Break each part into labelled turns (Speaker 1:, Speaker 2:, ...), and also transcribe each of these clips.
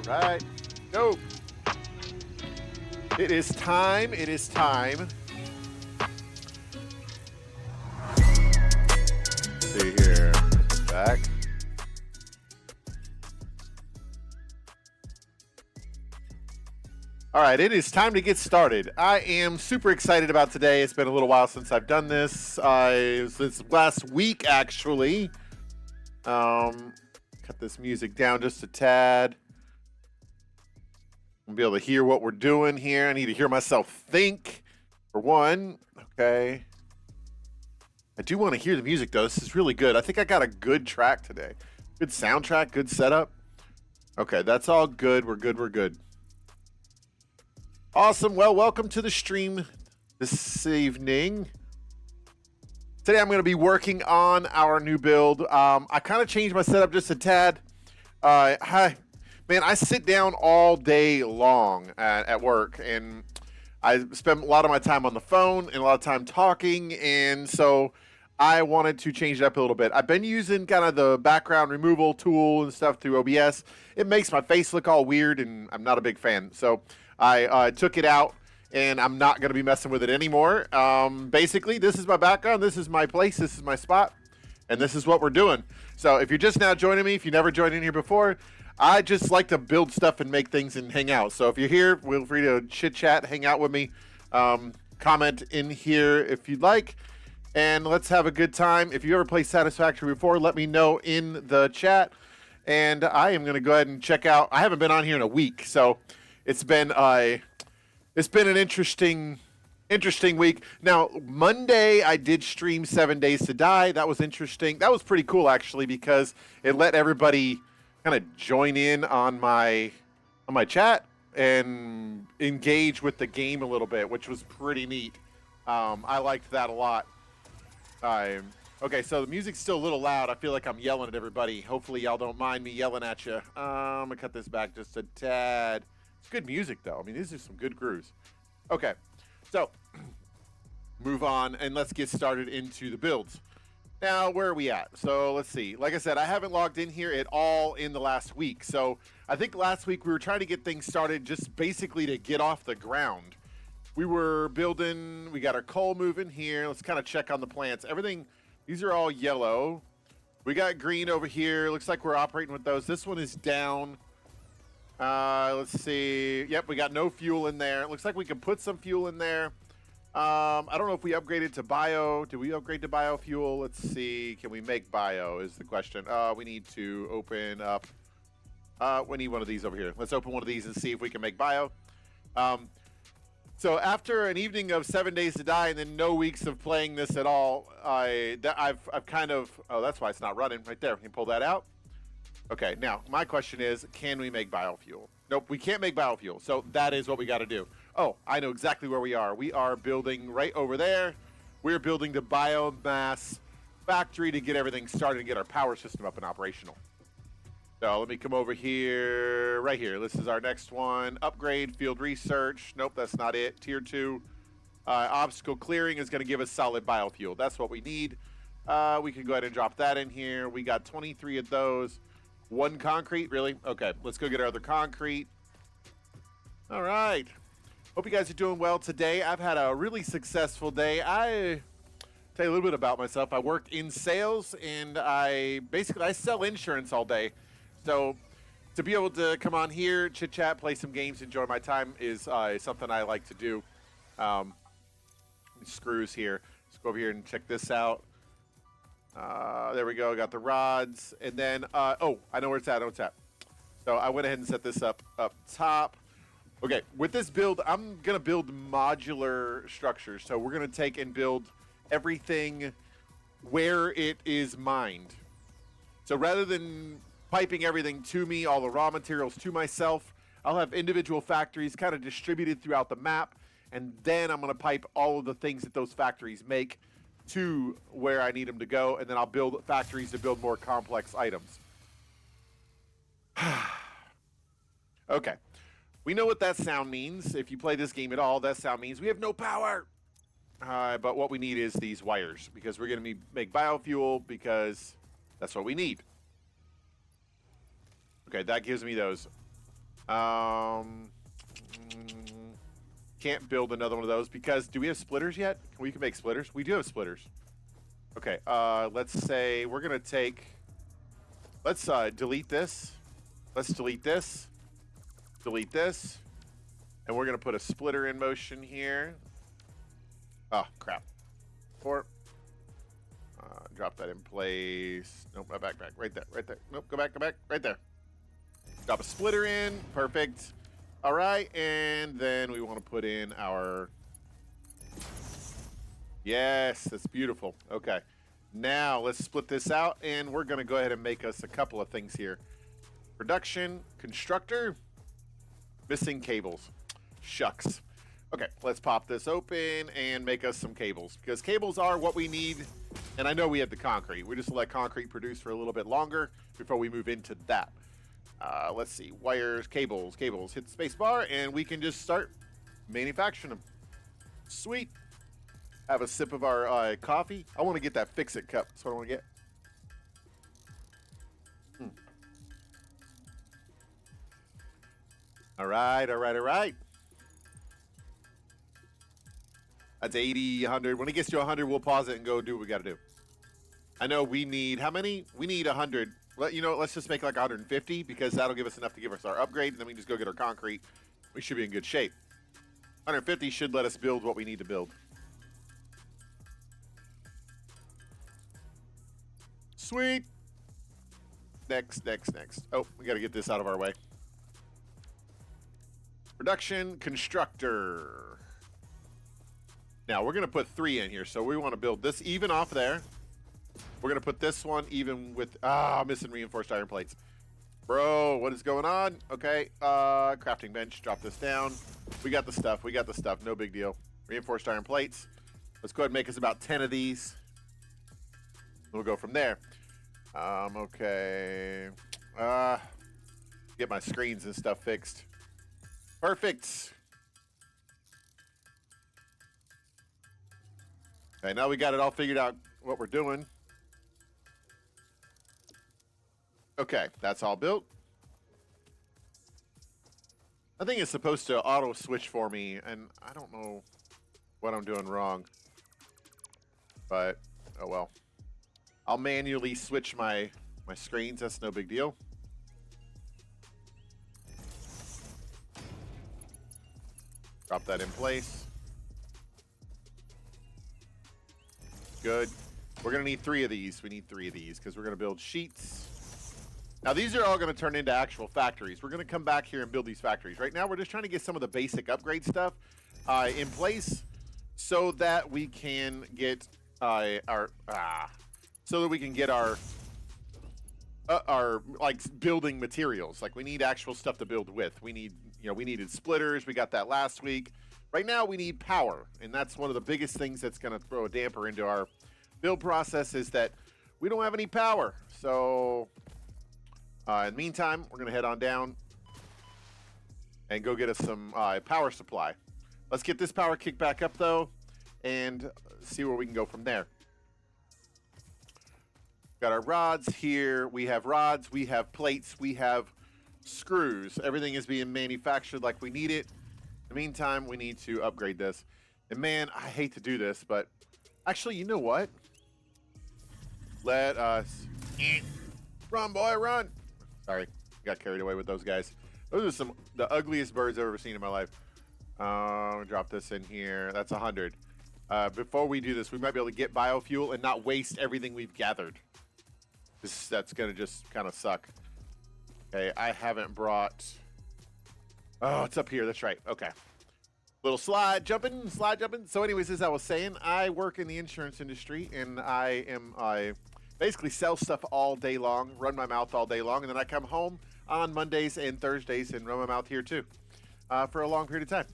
Speaker 1: Right. Go. It is time. It is time. Let's see here. Back. All right, it is time to get started. I am super excited about today. It's been a little while since I've done this. This last week, actually. Cut this music down just a tad. I'll be able to hear what we're doing here. I need to hear myself think, for one. Okay. I do want to hear the music, though. This is really good. I think I got a good track today. Good soundtrack, good setup. Okay, that's all good. We're good. We're good. Awesome. Well, welcome to the stream this evening. Today I'm going to be working on our new build. I kind of changed my setup just a tad. Man, I sit down all day long at work, and I spend a lot of my time on the phone and a lot of time talking, and so I wanted to change it up a little bit. I've been using kind of the background removal tool and stuff through OBS. It makes my face look all weird, and I'm not a big fan. So I took it out, and I'm not going to be messing with it anymore. Basically, this is my background. This is my place. This is my spot, and this is what we're doing. So if you're just now joining me, if you never joined in here before, I just like to build stuff and make things and hang out. So if you're here, feel free to chit chat, hang out with me, comment in here if you'd like, and let's have a good time. If you ever played Satisfactory before, let me know in the chat. And I am going to go ahead and check out. I haven't been on here in a week, so it's been an interesting week. Now, Monday I did stream 7 Days to Die. That was interesting. That was pretty cool actually, because it let everybody kind of join in on my chat and engage with the game a little bit, which was pretty neat. I liked that a lot. Okay, so the music's still a little loud. I feel like I'm yelling at everybody. Hopefully y'all don't mind me yelling at you. I'm gonna cut this back just a tad. It's good music though. I mean, these are some good grooves. Okay, so move on and let's get started into the builds. Now, where are we at? So let's see. Like I said, I haven't logged in here at all in the last week. So I think last week we were trying to get things started just basically to get off the ground. We were building, we got our coal moving here. Let's kind of check on the plants. Everything, these are all yellow. We got green over here. Looks like we're operating with those. This one is down. Let's see. Yep, we got no fuel in there. It looks like we can put some fuel in there. I don't know if we upgraded to bio. Did we upgrade to biofuel? Let's see. Can we make bio is the question. We need to open up. We need one of these over here. Let's open one of these and see if we can make bio. So after an evening of 7 Days to Die and then no weeks of playing this at all, I've kind of, oh, that's why it's not running right there. Can you pull that out? Okay, now my question is, can we make biofuel? Nope, we can't make biofuel. So that is what we got to do. Oh, I know exactly where we are. We are building right over there. We're building the Biomass factory to get everything started and get our power system up and operational. So let me come over here, right here. This is our next one. Upgrade, field research. Nope, that's not it. Tier 2. Obstacle clearing is going to give us solid biofuel. That's what we need. We can go ahead and drop that in here. We got 23 of those. 1 concrete, really? Okay, let's go get our other concrete. All right. Hope you guys are doing well today. I've had a really successful day. I tell you a little bit about myself. I work in sales, and I sell insurance all day. So to be able to come on here, chit chat, play some games, enjoy my time is something I like to do. Screws here. Let's go over here and check this out. There we go. Got the rods, and then oh, I know where it's at. I know where it's at. So I went ahead and set this up top. Okay, with this build, I'm gonna build modular structures. So we're gonna take and build everything where it is mined. So rather than piping everything to me, all the raw materials to myself, I'll have individual factories kind of distributed throughout the map, and then I'm going to pipe all of the things that those factories make to where I need them to go, and then I'll build factories to build more complex items. Okay. We know what that sound means. If you play this game at all, that sound means we have no power. But what we need is these wires, because we're going to make biofuel, because that's what we need. Okay, that gives me those. Can't build another one of those because do we have splitters yet? We can make splitters. We do have splitters. Okay, let's say we're gonna take. Let's delete this. Let's delete this. Delete this, and we're gonna put a splitter in motion here. Oh crap! Drop that in place. Nope, back, right there, right there. Nope, go back, right there. Drop a splitter in, perfect. All right, and then we want to put in our, yes, that's beautiful. Okay, now let's split this out, and we're gonna go ahead and make us a couple of things here. Production, constructor, missing cables. Shucks. Okay, let's pop this open and make us some cables, because cables are what we need. And I know we have the concrete. We just let concrete produce for a little bit longer before we move into that. Let's see, wires, cables. Hit the space bar, and we can just start manufacturing them. Sweet. Have a sip of our coffee. I want to get that Fix-It cup. That's what I want to get. All right. That's 80, 100. When it gets to 100, we'll pause it and go do what we got to do. I know we need, how many? We need 100. You know, let's just make like 150, because that'll give us enough to give us our upgrade, and then we can just go get our concrete. We should be in good shape. 150 should let us build what we need to build. Sweet. Next. Oh, we got to get this out of our way. Production, constructor. Now, we're going to put 3 in here, so we want to build this even off there. We're going to put this one even with... missing reinforced iron plates. Bro, what is going on? Okay, crafting bench. Drop this down. We got the stuff. No big deal. Reinforced iron plates. Let's go ahead and make us about 10 of these. We'll go from there. Okay. Get my screens and stuff fixed. Perfect. Okay, now we got it all figured out what we're doing. Okay, that's all built. I think it's supposed to auto switch for me, and I don't know what I'm doing wrong. But, oh well. I'll manually switch my screens, that's no big deal. Drop that in place. Good. We're going to need 3 of these. We need 3 of these because we're going to build sheets. Now, these are all going to turn into actual factories. We're going to come back here and build these factories. Right now, we're just trying to get some of the basic upgrade stuff in place so that we can get our like building materials. Like we need actual stuff to build with. We need, we needed splitters. We got that last week. Right now we need power, and that's one of the biggest things that's going to throw a damper into our build process is that we don't have any power. So in the meantime, we're going to head on down and go get us some power supply. Let's get this power kicked back up, though, and see where we can go from there. Got our rods here. We have rods. We have plates. We have screws. Everything is being manufactured like we need it. In the meantime, we need to upgrade this. And, man, I hate to do this, but actually, you know what? Let us... Run, boy, run! Sorry, got carried away with those guys. Those are the ugliest birds I've ever seen in my life. Drop this in here. That's 100. Before we do this, we might be able to get biofuel and not waste everything we've gathered. That's going to just kind of suck. Okay, I haven't brought... Oh, it's up here. That's right. Okay. Little slide jumping. So anyways, as I was saying, I work in the insurance industry, and I basically sell stuff all day long, run my mouth all day long, and then I come home on Mondays and Thursdays and run my mouth here too for a long period of time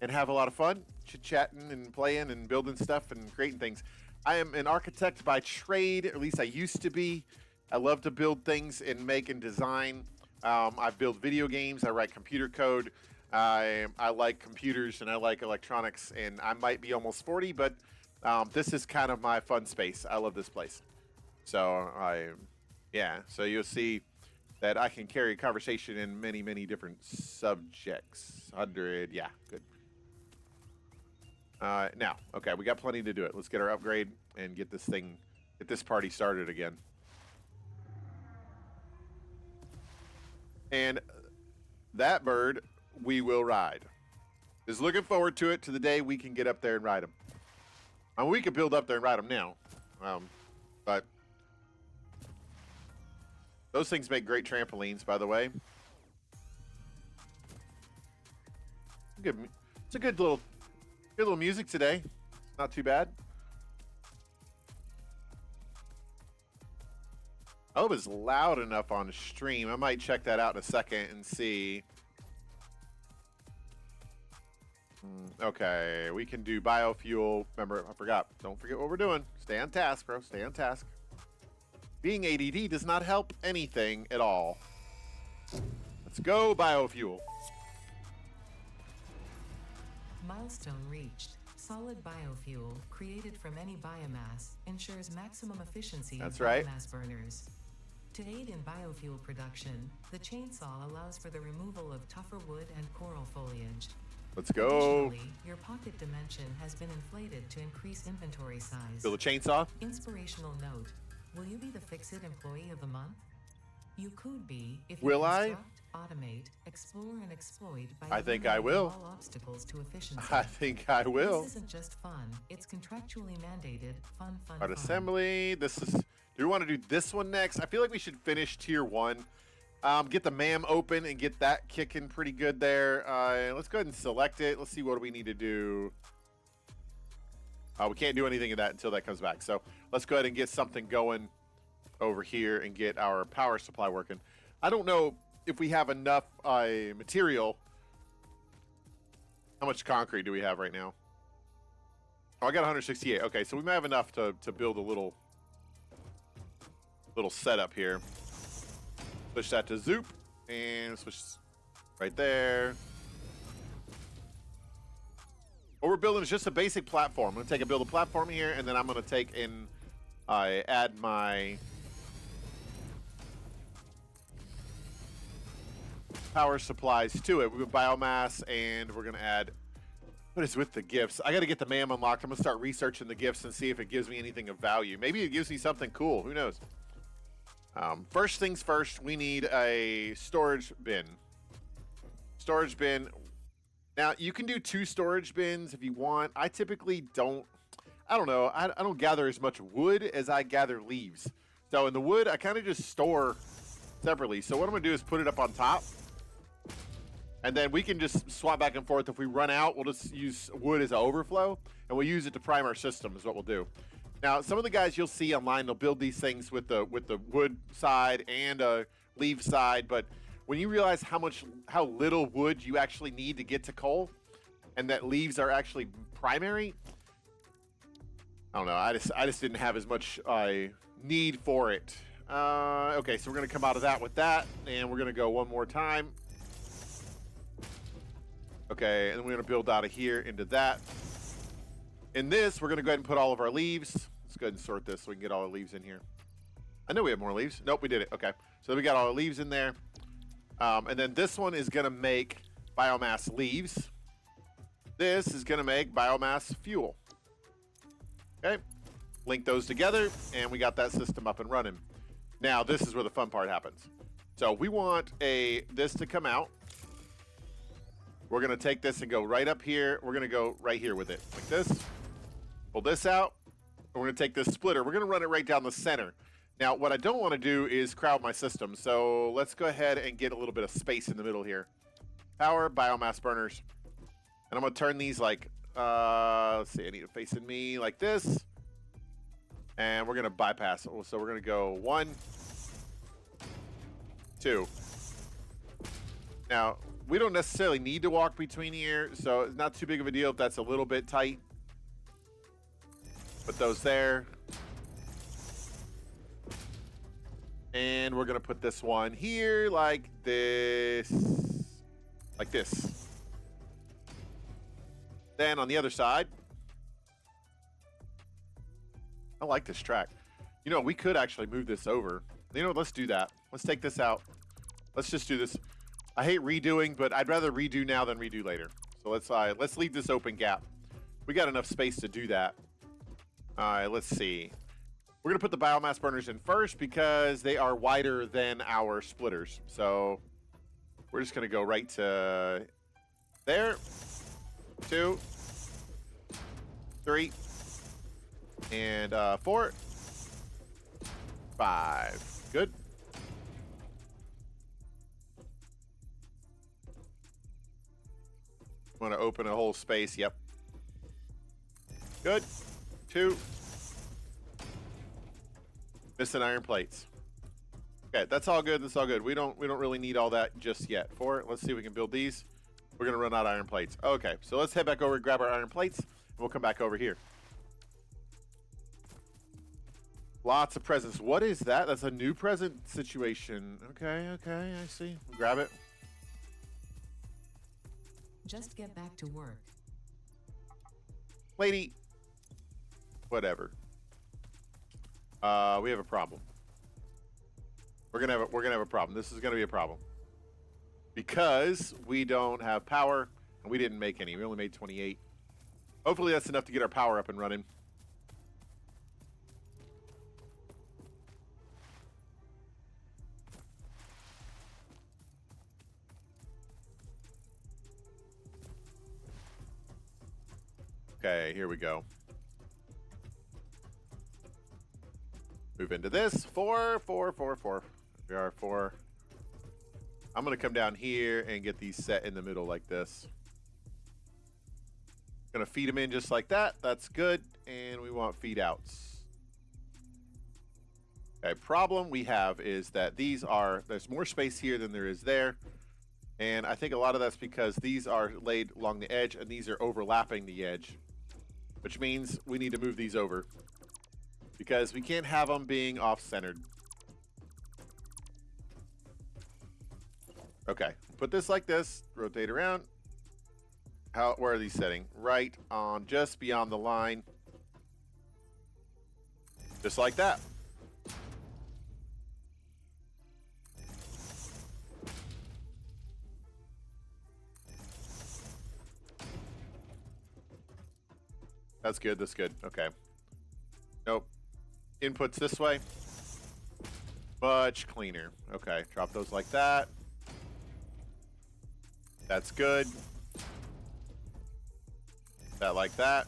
Speaker 1: and have a lot of fun chit-chatting and playing and building stuff and creating things. I am an architect by trade, or at least I used to be. I love to build things and make and design. I build video games. I write computer code. I like computers and I like electronics, and I might be almost 40, but this is kind of my fun space. I love this place. So so you'll see that I can carry a conversation in many, many different subjects. 100, yeah, good. Now, okay, we got plenty to do it. Let's get our upgrade and get this party started again. And that bird we will ride. Just looking forward to it, to the day we can get up there and ride them. I mean, we could build up there and ride them now, but those things make great trampolines, by the way. It's a good little music today. Not too bad. I hope it's loud enough on stream. I might check that out in a second and see. Okay, we can do biofuel. Remember, I forgot. Don't forget what we're doing. Stay on task, bro. Stay on task. Being ADD does not help anything at all. Let's go biofuel.
Speaker 2: Milestone reached. Solid biofuel, created from any biomass, ensures maximum efficiency of biomass burners. To aid in biofuel production, the chainsaw allows for the removal of tougher wood and coral foliage.
Speaker 1: Let's go.
Speaker 2: Additionally, your pocket dimension has been inflated to increase inventory size.
Speaker 1: Build a chainsaw.
Speaker 2: Inspirational note. Will you be the Fix-It Employee of the Month? You could be if you
Speaker 1: will I?
Speaker 2: Automate, explore, and exploit by
Speaker 1: I think I will.
Speaker 2: all obstacles to efficiency.
Speaker 1: I think I will.
Speaker 2: This isn't just fun. It's contractually mandated. Fun.
Speaker 1: Part assembly. This is... Do we want to do this one next? I feel like we should finish tier 1. Get the MAM open and get that kicking pretty good there. Let's go ahead and select it. Let's see what we need to do. We can't do anything of that until that comes back. So let's go ahead and get something going over here and get our power supply working. I don't know if we have enough material. How much concrete do we have right now? Oh, I got 168. Okay, so we might have enough to build a little setup here. Push that to Zoop and switch right there. What we're building is just a basic platform. I'm going to build a platform here, and then I'm going to take and add my power supplies to it. We have biomass, and we're going to add... What is with the gifts? I got to get the MAM unlocked. I'm going to start researching the gifts and see if it gives me anything of value. Maybe it gives me something cool. Who knows? First things first, we need a storage bin. Storage bin. Now, you can do 2 storage bins if you want. I typically don't. I don't know. I don't gather as much wood as I gather leaves. So in the wood, I kind of just store separately. So what I'm going to do is put it up on top. And then we can just swap back and forth. If we run out, we'll just use wood as an overflow. And we'll use it to prime our system is what we'll do. Now, some of the guys you'll see online, they'll build these things with the wood side and a leaf side. But when you realize how little wood you actually need to get to coal, and that leaves are actually primary, I don't know. I just didn't have as much need for it. Okay, so we're gonna come out of that with that, and we're gonna go one more time. Okay, and then we're gonna build out of here into that. In this, we're gonna go ahead and put all of our leaves. Let's go ahead and sort this so we can get all the leaves in here. I know we have more leaves. Nope, we did it. Okay, so we got all the leaves in there. And then this one is gonna make biomass leaves. This is gonna make biomass fuel. Okay, link those together, and we got that system up and running. Now, this is where the fun part happens. So we want this to come out. We're gonna take this and go right up here. We're gonna go right here with it, like this. Pull this out. And we're gonna take this splitter. We're gonna run it right down the center. Now, what I don't want to do is crowd my system. So let's go ahead and get a little bit of space in the middle here. Power, biomass burners. And I'm gonna turn these like, let's see, I need it facing me like this. And we're gonna bypass. So we're gonna go 1, 2. Now, we don't necessarily need to walk between here, so it's not too big of a deal if that's a little bit tight. Put those there. And we're gonna put this one here like this. Like this. Then on the other side, I like this track. You know, we could actually move this over. You know, let's do that. Let's take this out. Let's just do this. I hate redoing, but I'd rather redo now than redo later. So let's leave this open gap. We got enough space to do that. All right, let's see. We're gonna put the biomass burners in first because they are wider than our splitters. So we're just gonna go right to there. 2, 3, and 4, 5. Good. Want to open a whole space. Yep. Good. 2. Missing iron plates. Okay, that's all good. That's all good. We don't really need all that just yet. 4. Let's see if we can build these. We're gonna run out of iron plates. Okay, so let's head back over and grab our iron plates, and we'll come back over here. Lots of presents. What is that? That's a new present situation. Okay, I see. Grab it.
Speaker 2: Just get back to work.
Speaker 1: Lady. Whatever. We have a problem. We're gonna have a problem. This is gonna be a problem. Because we don't have power, and we didn't make any. We only made 28. Hopefully that's enough to get our power up and running. Okay, here we go. Move into this. 4, 4, 4, 4. We are 4. I'm going to come down here and get these set in the middle like this. Going to feed them in just like that. That's good. And we want feed outs. Okay, problem we have is that there's more space here than there is there. And I think a lot of that's because these are laid along the edge and these are overlapping the edge. Which means we need to move these over. Because we can't have them being off-centered. Okay, put this like this, rotate around. Where are these setting? Right on, just beyond the line. Just like that. That's good, that's good, okay. Nope. Inputs this way. Much cleaner. Okay, drop those like that. That's good. That like that.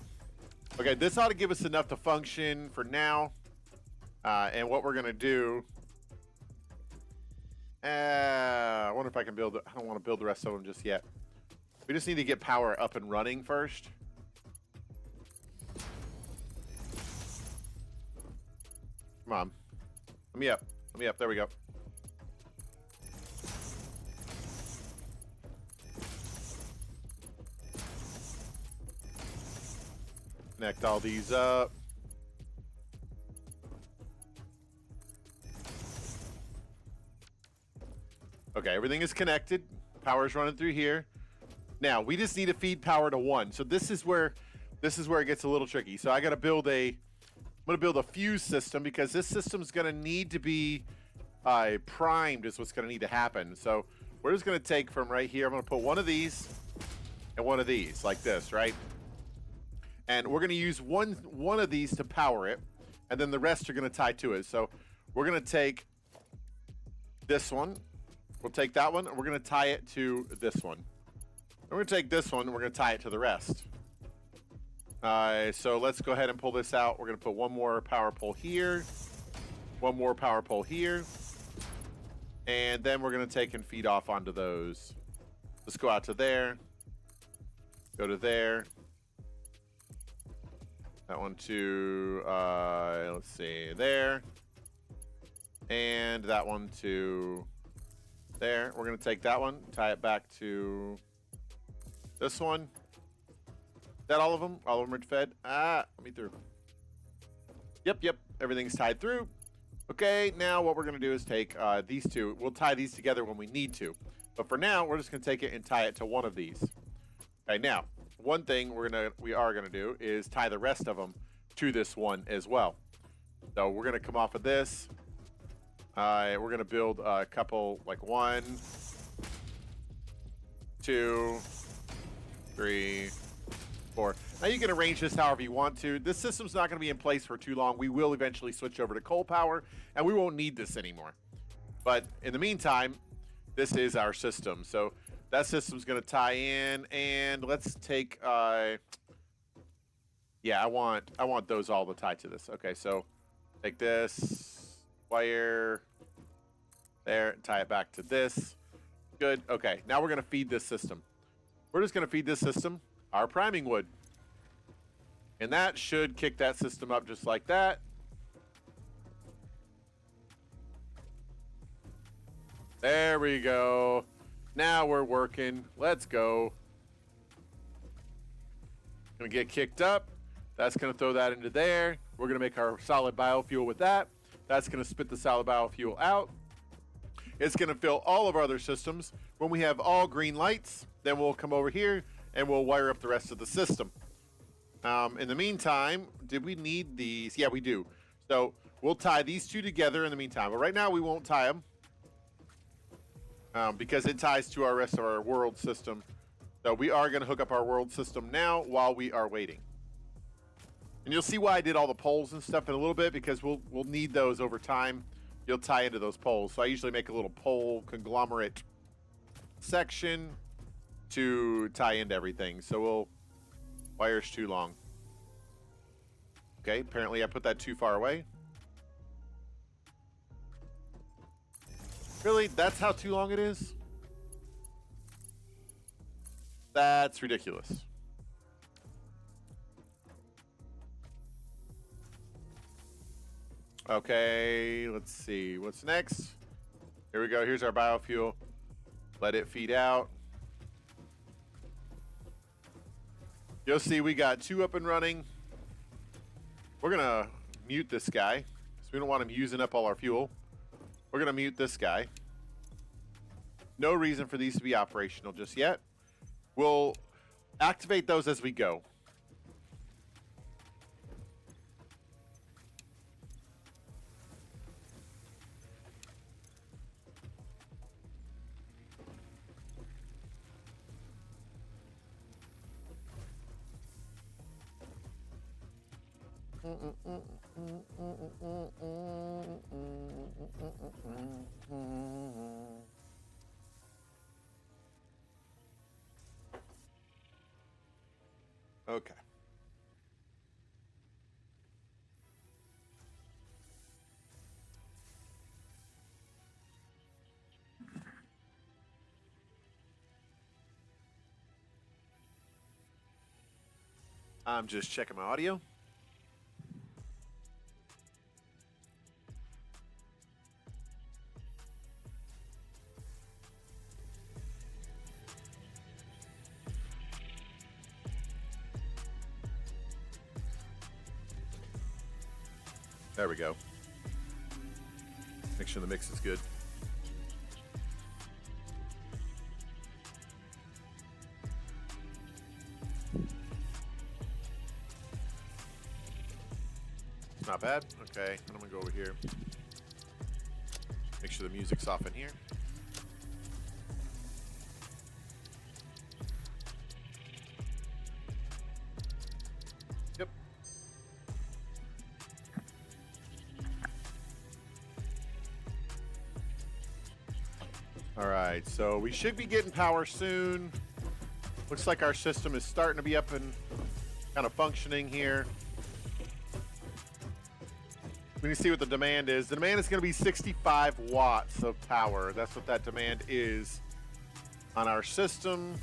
Speaker 1: Okay, this ought to give us enough to function for now. And what we're gonna do... I wonder if I can build... I don't want to build the rest of them just yet. We just need to get power up and running first. Come on. Let me up. Let me up. There we go. Connect all these up. Okay, everything is connected. Power's running through here. Now we just need to feed power to 1. So this is where it gets a little tricky. So I got to build I'm gonna build a fuse system because this system's gonna need to be primed. Is what's gonna need to happen. So we're just gonna take from right here. I'm gonna put one of these and one of these like this, right? And we're gonna use one of these to power it, and then the rest are gonna tie to it. So we're gonna take this one. We'll take that one, and we're gonna tie it to this one. And we're gonna take this one, and we're gonna tie it to the rest. So let's go ahead and pull this out. We're gonna put one more power pole here, one more power pole here, and then we're gonna take and feed off onto those. Let's go out to there, go to there. That one to, let's see, there. And that one to there. We're going to take that one, tie it back to this one. Is that all of them? All of them are fed? Let me through. Yep. Everything's tied through. Okay, now what we're going to do is take these two. We'll tie these together when we need to. But for now, we're just going to take it and tie it to one of these. Okay, now, one thing we are gonna do is tie the rest of them to this one as well. So we're gonna come off of this. We're gonna build a couple, like 1, 2, 3, 4. Now you can arrange this however you want to. This system's not gonna be in place for too long. We will eventually switch over to coal power, and we won't need this anymore. But in the meantime, this is our system. So that system's going to tie in, and let's take, yeah, I want those all to tie to this. Okay, so take this wire there, tie it back to this. Good. Okay, now we're going to feed this system. We're just going to feed this system our priming wood. And that should kick that system up just like that. There we go. Now we're working. Let's go. Gonna get kicked up. That's gonna throw that into there. We're gonna make our solid biofuel with that. That's gonna spit the solid biofuel out. It's gonna fill all of our other systems. When we have all green lights, then we'll come over here and we'll wire up the rest of the system. In the meantime, did we need these? Yeah, we do. So we'll tie these two together in the meantime. But right now we won't tie them. Because it ties to our rest of our world system. So we are going to hook up our world system now while we are waiting. And you'll see why I did all the poles and stuff in a little bit, because we'll need those over time. You'll tie into those poles. So I usually make a little pole conglomerate section to tie into everything. So wire's too long. Okay, apparently I put that too far away. Really? That's how too long it is? That's ridiculous. Okay, let's see. What's next? Here we go. Here's our biofuel. Let it feed out. You'll see we got 2 up and running. We're going to mute this guy, because we don't want him using up all our fuel. We're going to mute this guy. No reason for these to be operational just yet. We'll activate those as we go. Okay. I'm just checking my audio. There we go. Make sure the mix is good. bad. Okay, and I'm gonna go over here. Make sure the music's off in here. Yep. All right, so we should be getting power soon. Looks like our system is starting to be up and kind of functioning here. We can see what the demand is. The demand is going to be 65 watts of power. That's what that demand is on our system.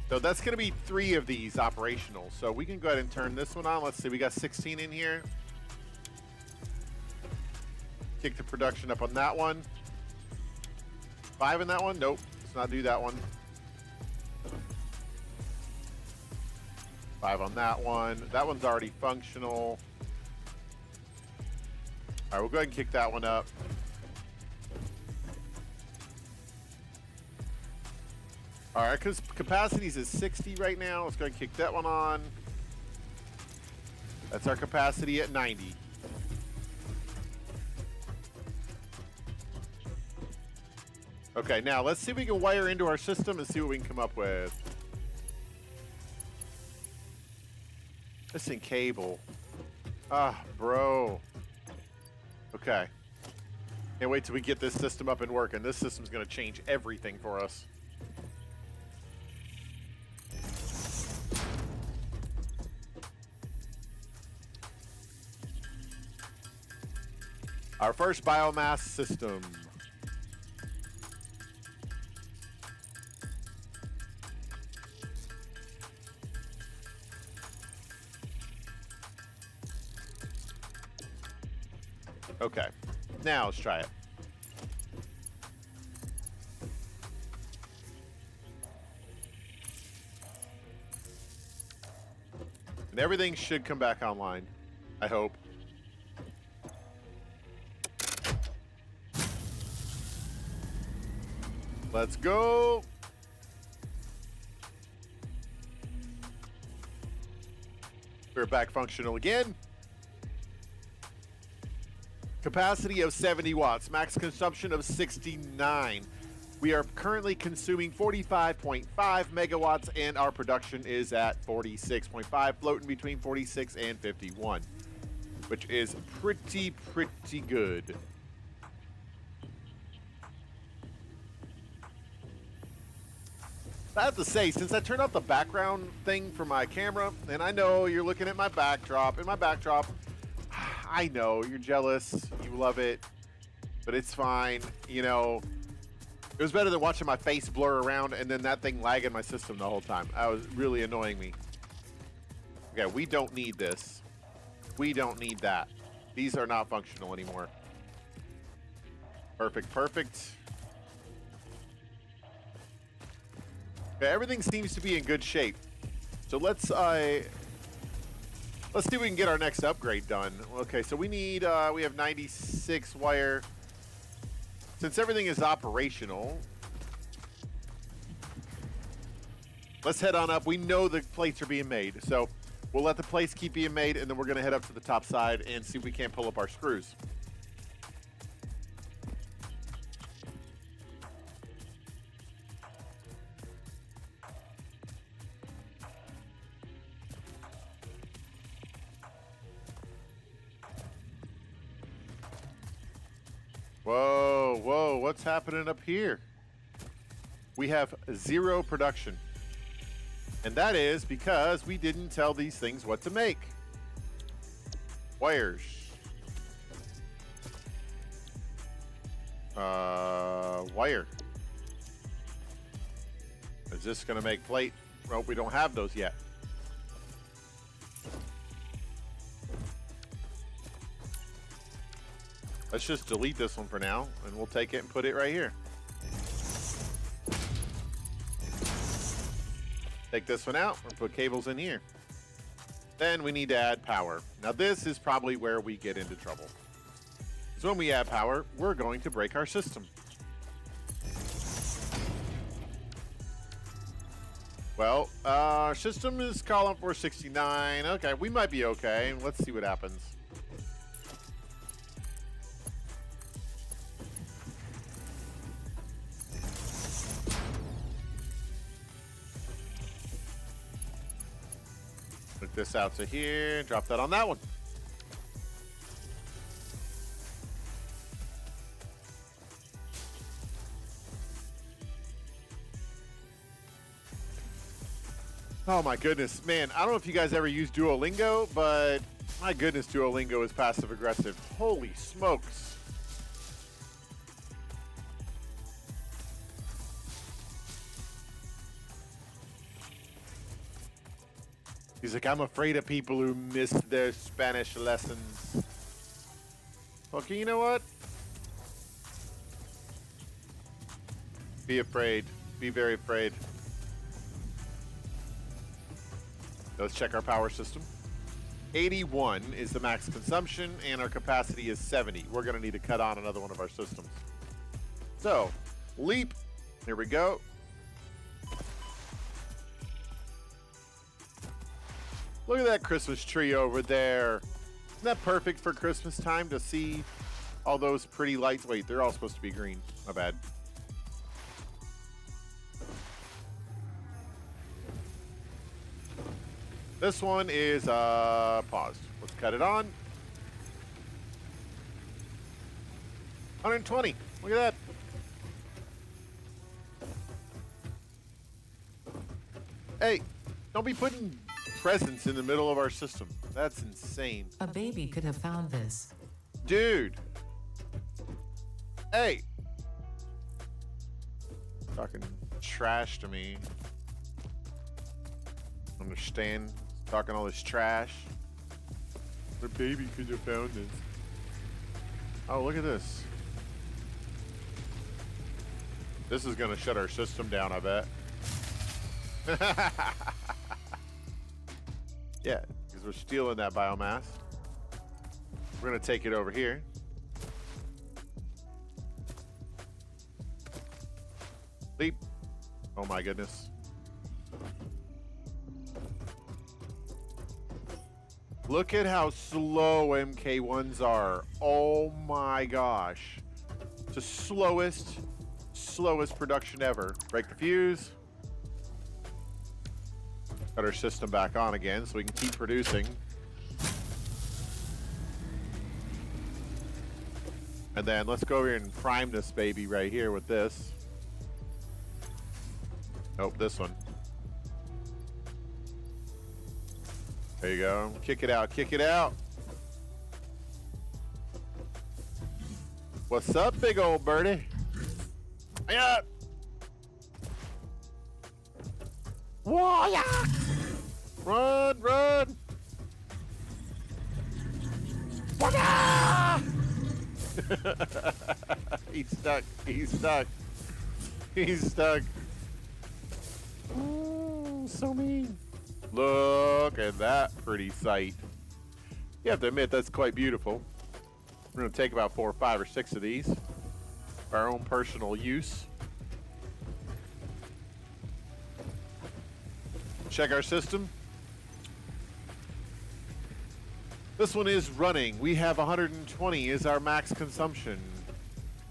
Speaker 1: So that's going to be 3 of these operational. So we can go ahead and turn this one on. Let's see, we got 16 in here. Kick the production up on that one. 5 in that one? Nope, let's not do that one. 5 on that one. That one's already functional. All right, we'll go ahead and kick that one up. All right, because capacities is 60 right now. Let's go ahead and kick that one on. That's our capacity at 90. Okay, now let's see if we can wire into our system and see what we can come up with. Missing cable. Ah, bro. Okay. Can't wait till we get this system up and working. This system's going to change everything for us. Our first biomass system. Okay, now let's try it. And everything should come back online, I hope. Let's go. We're back functional again. Capacity of 70 watts, max consumption of 69. We are currently consuming 45.5 megawatts and our production is at 46.5, floating between 46 and 51, which is pretty good. I have to say, since I turned off the background thing for my camera, and I know you're looking at my backdrop, I know you're jealous, you love it, but it's fine. You know, it was better than watching my face blur around and then that thing lagging my system the whole time. That was really annoying me. Okay, we don't need this. We don't need that. These are not functional anymore. Perfect. Okay, everything seems to be in good shape. So let's see if we can get our next upgrade done. Okay, so we have 96 wire. Since everything is operational, let's head on up. We know the plates are being made, so we'll let the plates keep being made, and then we're gonna head up to the top side and see if we can't pull up our screws. Whoa, what's happening up here? We have 0 production. And that is because we didn't tell these things what to make. Wires. Wire. Is this gonna make plate? Well, we don't have those yet. Let's just delete this one for now, and we'll take it and put it right here. Take this one out and put cables in here. Then we need to add power. Now this is probably where we get into trouble. So when we add power, we're going to break our system. Well, our system is column 469. Okay, we might be okay. Let's see what happens. Put this out to here. Drop that on that one. Oh my goodness, man. I don't know if you guys ever use Duolingo, but my goodness, Duolingo is passive aggressive. Holy smokes. He's like, I'm afraid of people who miss their Spanish lessons. Okay, you know what? Be afraid. Be very afraid. Let's check our power system. 81 is the max consumption, and our capacity is 70. We're going to need to cut on another one of our systems. So, leap. Here we go. Look at that Christmas tree over there. Isn't that perfect for Christmas time to see all those pretty lights? Wait, they're all supposed to be green. My bad. This one is paused. Let's cut it on. 120. Look at that. Hey, don't be putting presents in the middle of our system. That's insane.
Speaker 2: A baby could have found this.
Speaker 1: Dude. Hey. Talking trash to me. Understand? Talking all this trash. The baby could have found this. Oh, look at this. This is gonna shut our system down, I bet. Yeah, because we're stealing that biomass. We're gonna take it over here. Leap. Oh my goodness. Look at how slow MK1s are. Oh my gosh. It's the slowest production ever. Break the fuse. Got our system back on again so we can keep producing. And then let's go over here and prime this baby right here with this. Nope, this one. There you go. Kick it out. Kick it out. What's up, big old birdie? Yeah. Whoa, yeah. Run, run. He's stuck. He's stuck. He's stuck. Oh, so mean. Look at that pretty sight. You have to admit, that's quite beautiful. We're going to take about 4 or 5 or 6 of these for our own personal use. Check our system. This one is running. We have 120 is our max consumption.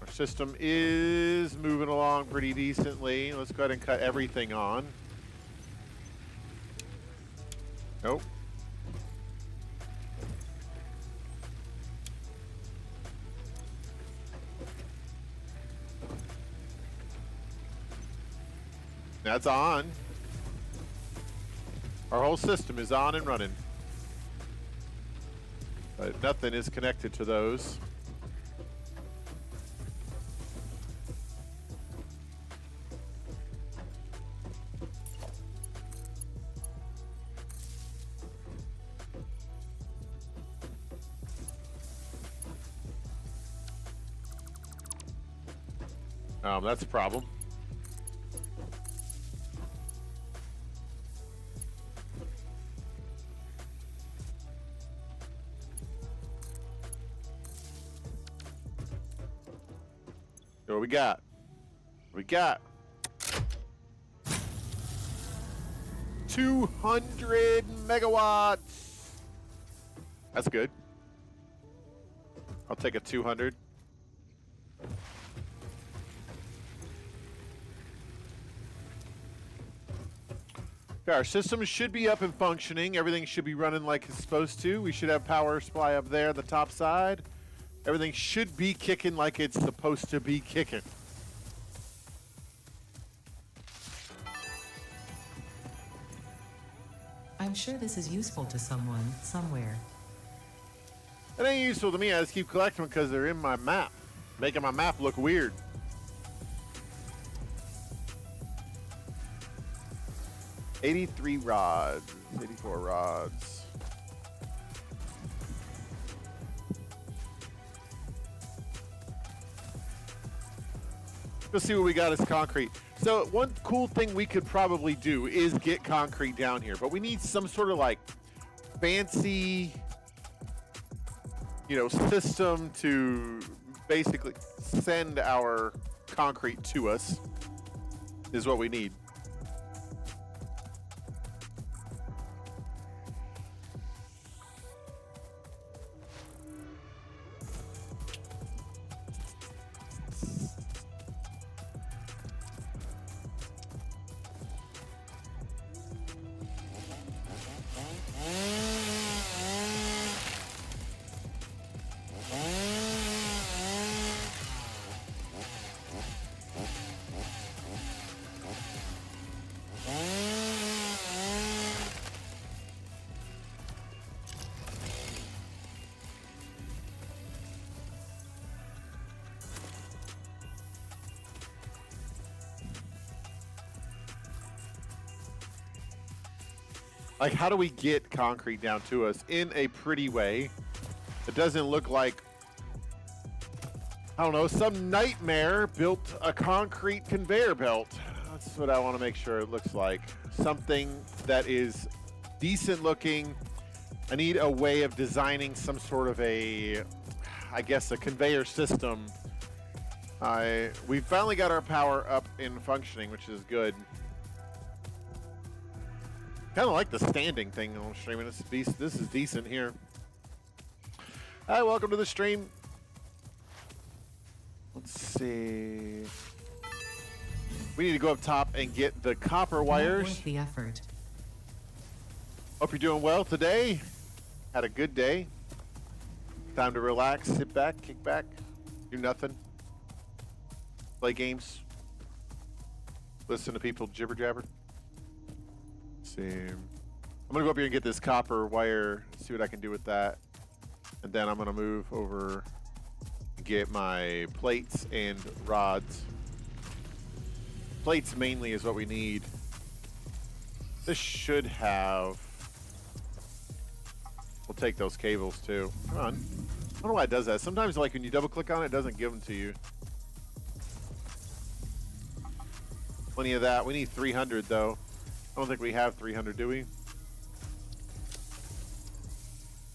Speaker 1: Our system is moving along pretty decently. Let's go ahead and cut everything on. Nope. That's on. Our whole system is on and running. But nothing is connected to those. That's a problem. What we got? What we got? 200 megawatts. That's good. I'll take a 200. Okay, our system should be up and functioning. Everything should be running like it's supposed to. We should have power supply up there, the top side. Everything should be kicking like it's supposed to be kicking.
Speaker 2: I'm sure this is useful to someone, somewhere.
Speaker 1: It ain't useful to me. I just keep collecting them because they're in my map, making my map look weird. $83 rods, 84 rods. Let's see what we got as concrete. So one cool thing we could probably do is get concrete down here, but we need some sort of like fancy, system to basically send our concrete to us is what we need. Like, how do we get concrete down to us in a pretty way? It doesn't look like, I don't know, some nightmare built a concrete conveyor belt. That's what I want to make sure it looks like. Something that is decent looking. I need a way of designing some sort of a conveyor system. We finally got our power up and functioning, which is good. Kind of like the standing thing on streaming. This is decent here. Hi, welcome to the stream. Let's see. We need to go up top and get the copper wires.
Speaker 2: Worth the effort.
Speaker 1: Hope you're doing well today. Had a good day. Time to relax, sit back, kick back, do nothing. Play games. Listen to people jibber jabber. See. I'm gonna go up here and get this copper wire, see what I can do with that. And then I'm gonna move over and get my plates and rods. Plates mainly is what we need. This should have, we'll take those cables too. Come on. I don't know why it does that. Sometimes like when you double click on it, it doesn't give them to you. Plenty of that. We need 300 though. I don't think we have 300, do we?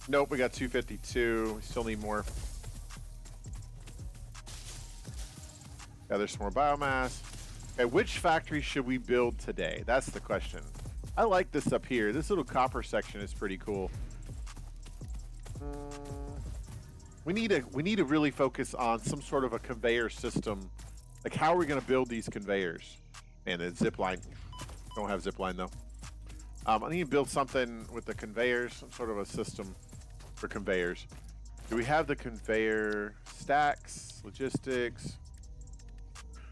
Speaker 1: Nope, we got 252. We still need more. Gather some more biomass. Okay, which factory should we build today? That's the question. I like this up here. This little copper section is pretty cool. We need to really focus on some sort of a conveyor system. Like, how are we going to build these conveyors? Man, the zip line. Don't have zip line though. I need to build something with the conveyors, some sort of a system for conveyors. Do we have the conveyor stacks, logistics?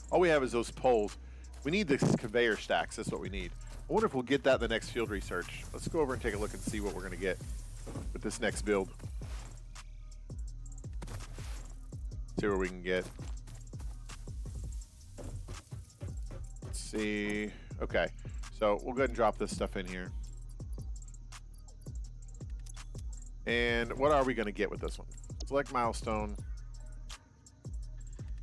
Speaker 1: All we have is those poles. We need the conveyor stacks. That's what we need. I wonder if we'll get that in the next field research. Let's go over and take a look and see what we're going to get with this next build. See where we can get. Let's see. Okay. So we'll go ahead and drop this stuff in here. And what are we going to get with this one? Select milestone.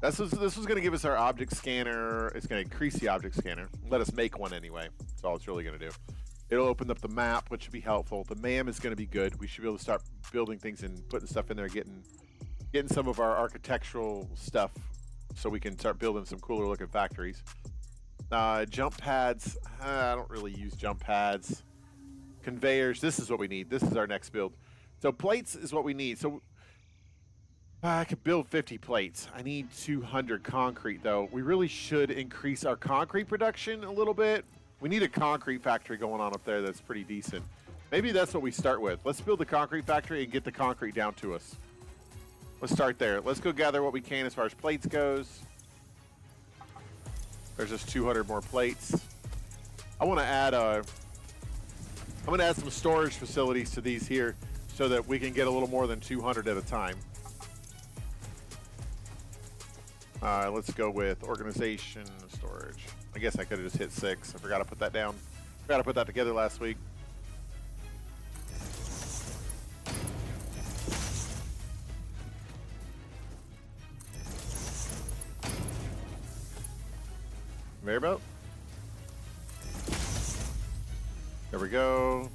Speaker 1: This was going to give us our object scanner. It's going to increase the object scanner. Let us make one anyway. That's all it's really going to do. It'll open up the map, which should be helpful. The MAM is going to be good. We should be able to start building things and putting stuff in there, getting some of our architectural stuff so we can start building some cooler looking factories. Jump pads. I don't really use jump pads. Conveyors. This is what we need. This is our next build. So plates is what we need. So I could build 50 plates. I need 200 concrete, though. We really should increase our concrete production a little bit. We need a concrete factory going on up there that's pretty decent. Maybe that's what we start with. Let's build the concrete factory and get the concrete down to us. Let's start there. Let's go gather what we can as far as plates goes. There's just 200 more plates. I want to add I'm going to add some storage facilities to these here so that we can get a little more than 200 at a time. Let's go with organization storage. I guess I could have just hit 6. I forgot to put that down. Forgot to put that together last week. Conveyor belt. There we go.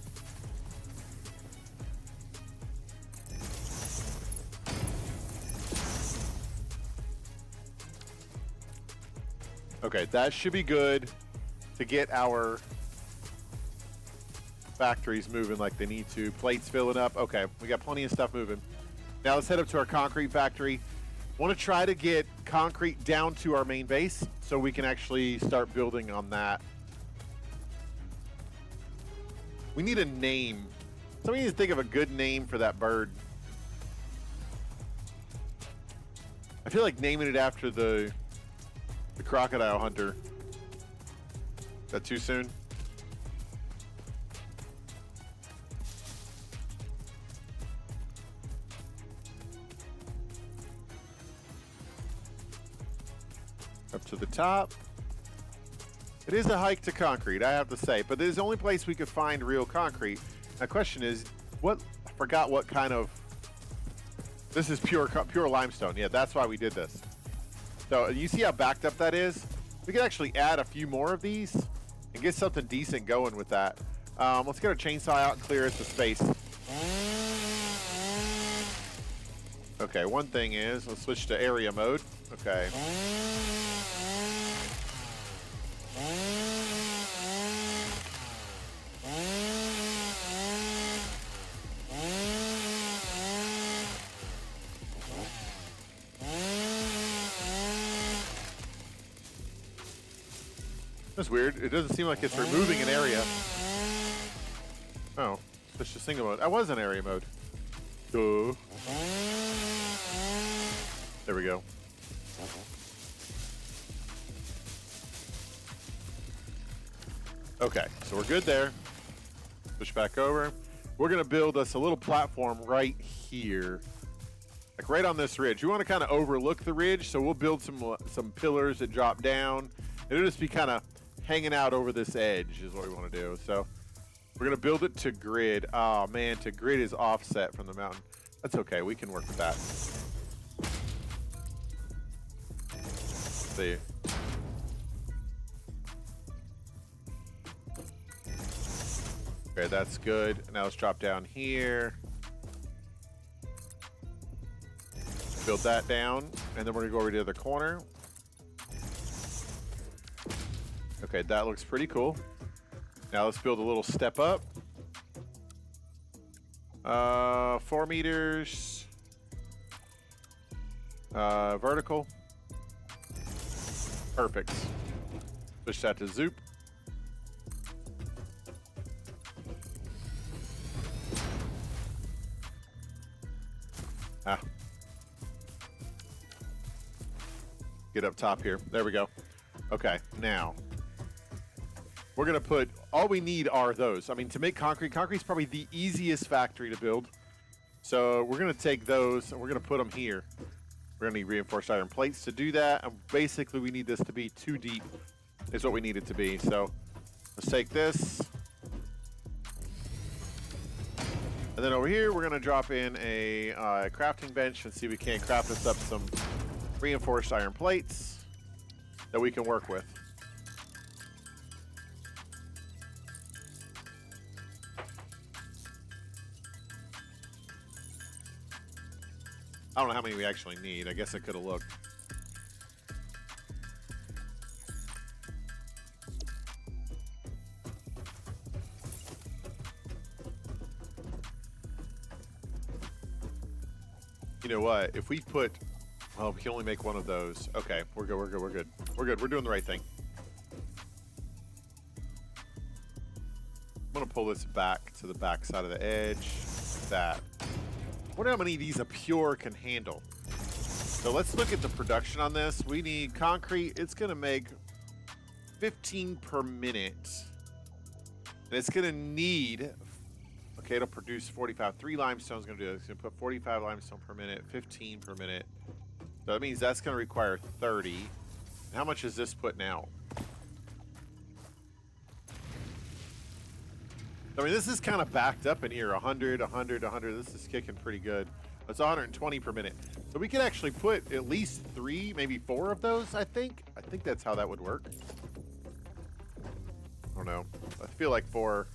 Speaker 1: Okay, that should be good to get our factories moving like they need to. Plates filling up. Okay, we got plenty of stuff moving. Now let's head up to our concrete factory. Want to try to get concrete down to our main base so we can actually start building on that. We need a name. Somebody needs to think of a good name for that bird. I feel like naming it after the crocodile hunter. Is that too soon? Up to the top. It is a hike to concrete, I have to say, but it is the only place we could find real concrete. My question is, I forgot what kind of. This is pure limestone. Yeah, that's why we did this. So you see how backed up that is? We could actually add a few more of these and get something decent going with that. Let's get our chainsaw out and clear the space. Okay, one thing is, let's switch to area mode. Okay. That's weird. It doesn't seem like it's removing an area. Oh, switch to single mode. I was in area mode. Duh. There we go. Okay, so we're good there. Push back over. We're gonna build us a little platform right here, like right on this ridge. We want to kind of overlook the ridge, so we'll build some pillars that drop down. It'll just be kind of hanging out over this edge is what we want to do. So we're gonna build it to grid. Oh man, to grid is offset from the mountain. That's okay. We can work with that. Let's see. Okay, that's good. Now let's drop down here. Build that down, and then we're gonna go over to the corner. Okay, that looks pretty cool. Now let's build a little step up. 4 meters. Vertical. Perfect. Push that to zoop. Get up top here. There we go. Okay, now we're gonna put, all we need are those. I mean, to make concrete's probably the easiest factory to build. So we're gonna take those and we're gonna put them here. We're gonna need reinforced iron plates to do that. And basically we need this to be 2 deep is what we need it to be. So let's take this. And then over here, we're gonna drop in a crafting bench and see if we can't craft us up some reinforced iron plates that we can work with. I don't know how many we actually need. I guess I could have looked. know what? If we put, well, we can only make one of those. Okay, we're good. We're good. We're good. We're good. We're doing the right thing. I'm gonna pull this back to the back side of the edge. That. I wonder how many of these a pure can handle. So let's look at the production on this. We need concrete. It's gonna make 15 per minute. And it's gonna need, okay, it'll produce 45. 3 limestone's gonna do it. It's gonna put 45 limestone per minute, 15 per minute. So that means that's gonna require 30. And how much is this putting out? I mean, this is kind of backed up in here. 100, 100, 100. This is kicking pretty good. It's 120 per minute. So we could actually put at least 3, maybe 4 of those, I think. I think that's how that would work. I don't know. I feel like 4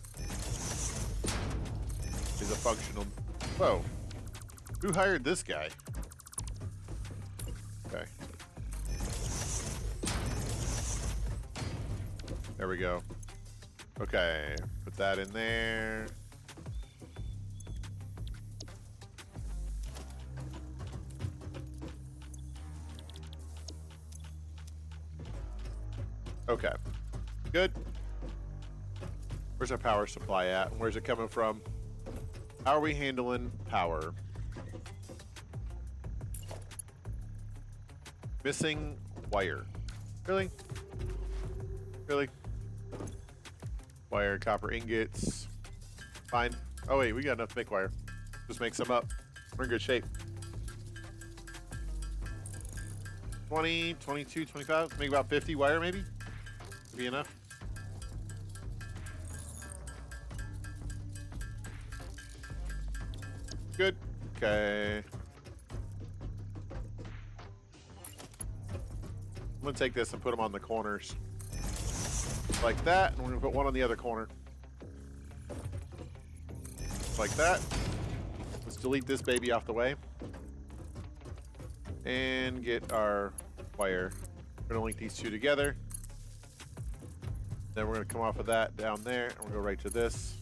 Speaker 1: is a functional. Whoa. Who hired this guy? Okay. There we go. Okay. Put that in there. Okay. Good. Where's our power supply at? And where's it coming from? How are we handling power? Missing wire. Really? Really? Wire, copper ingots. Fine. Oh wait, we got enough to make wire. Just make some up. We're in good shape. 20, 22, 25. Make about 50 wire maybe? Could be enough. Good. Okay. I'm gonna take this and put them on the corners. Like that, and we're gonna put one on the other corner. Like that. Let's delete this baby off the way. And get our wire. We're gonna link these two together. Then we're gonna come off of that down there, and we're gonna go right to this.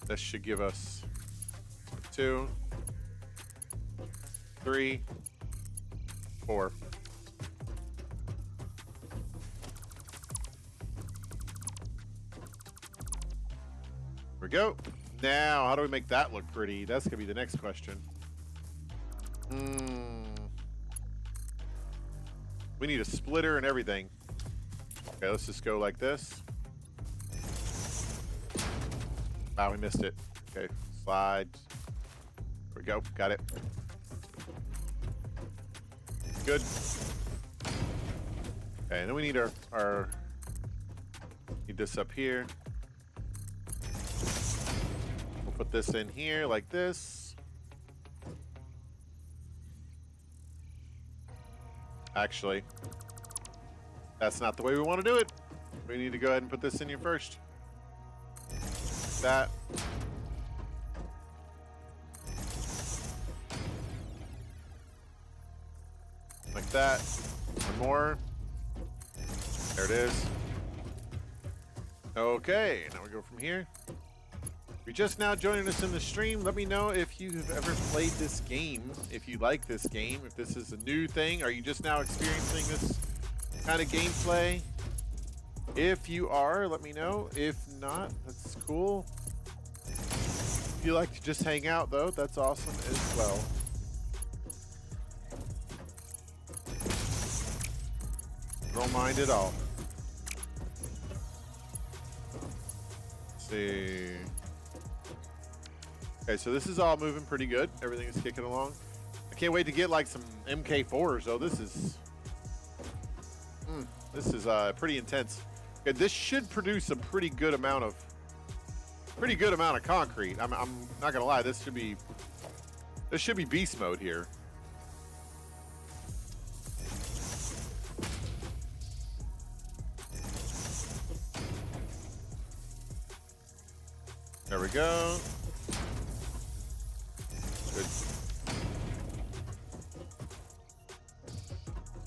Speaker 1: This should give us 2, 3, 4. There we go. Now, how do we make that look pretty? That's gonna be the next question. We need a splitter and everything. Okay, let's just go like this. Wow, we missed it. Okay, slide. There we go. Got it. Good. Okay, and then we need our need this up here. We'll put this in here like this. Actually, that's not the way we want to do it. We need to go ahead and put this in here first. That. Like that. One more. There it is. Okay, now we go from here. If you're just now joining us in the stream, let me know if you have ever played this game, if you like this game, if this is a new thing. Are you just now experiencing this kind of gameplay? If you are, let me know. If not, that's cool. If you like to just hang out, though, that's awesome as well. Don't mind at all. Let's see. Okay, so this is all moving pretty good. Everything is kicking along. I can't wait to get like some MK4s though. This is pretty intense. Okay, this should produce a pretty good amount of concrete. I'm not gonna lie. This should be beast mode here. There we go. Good.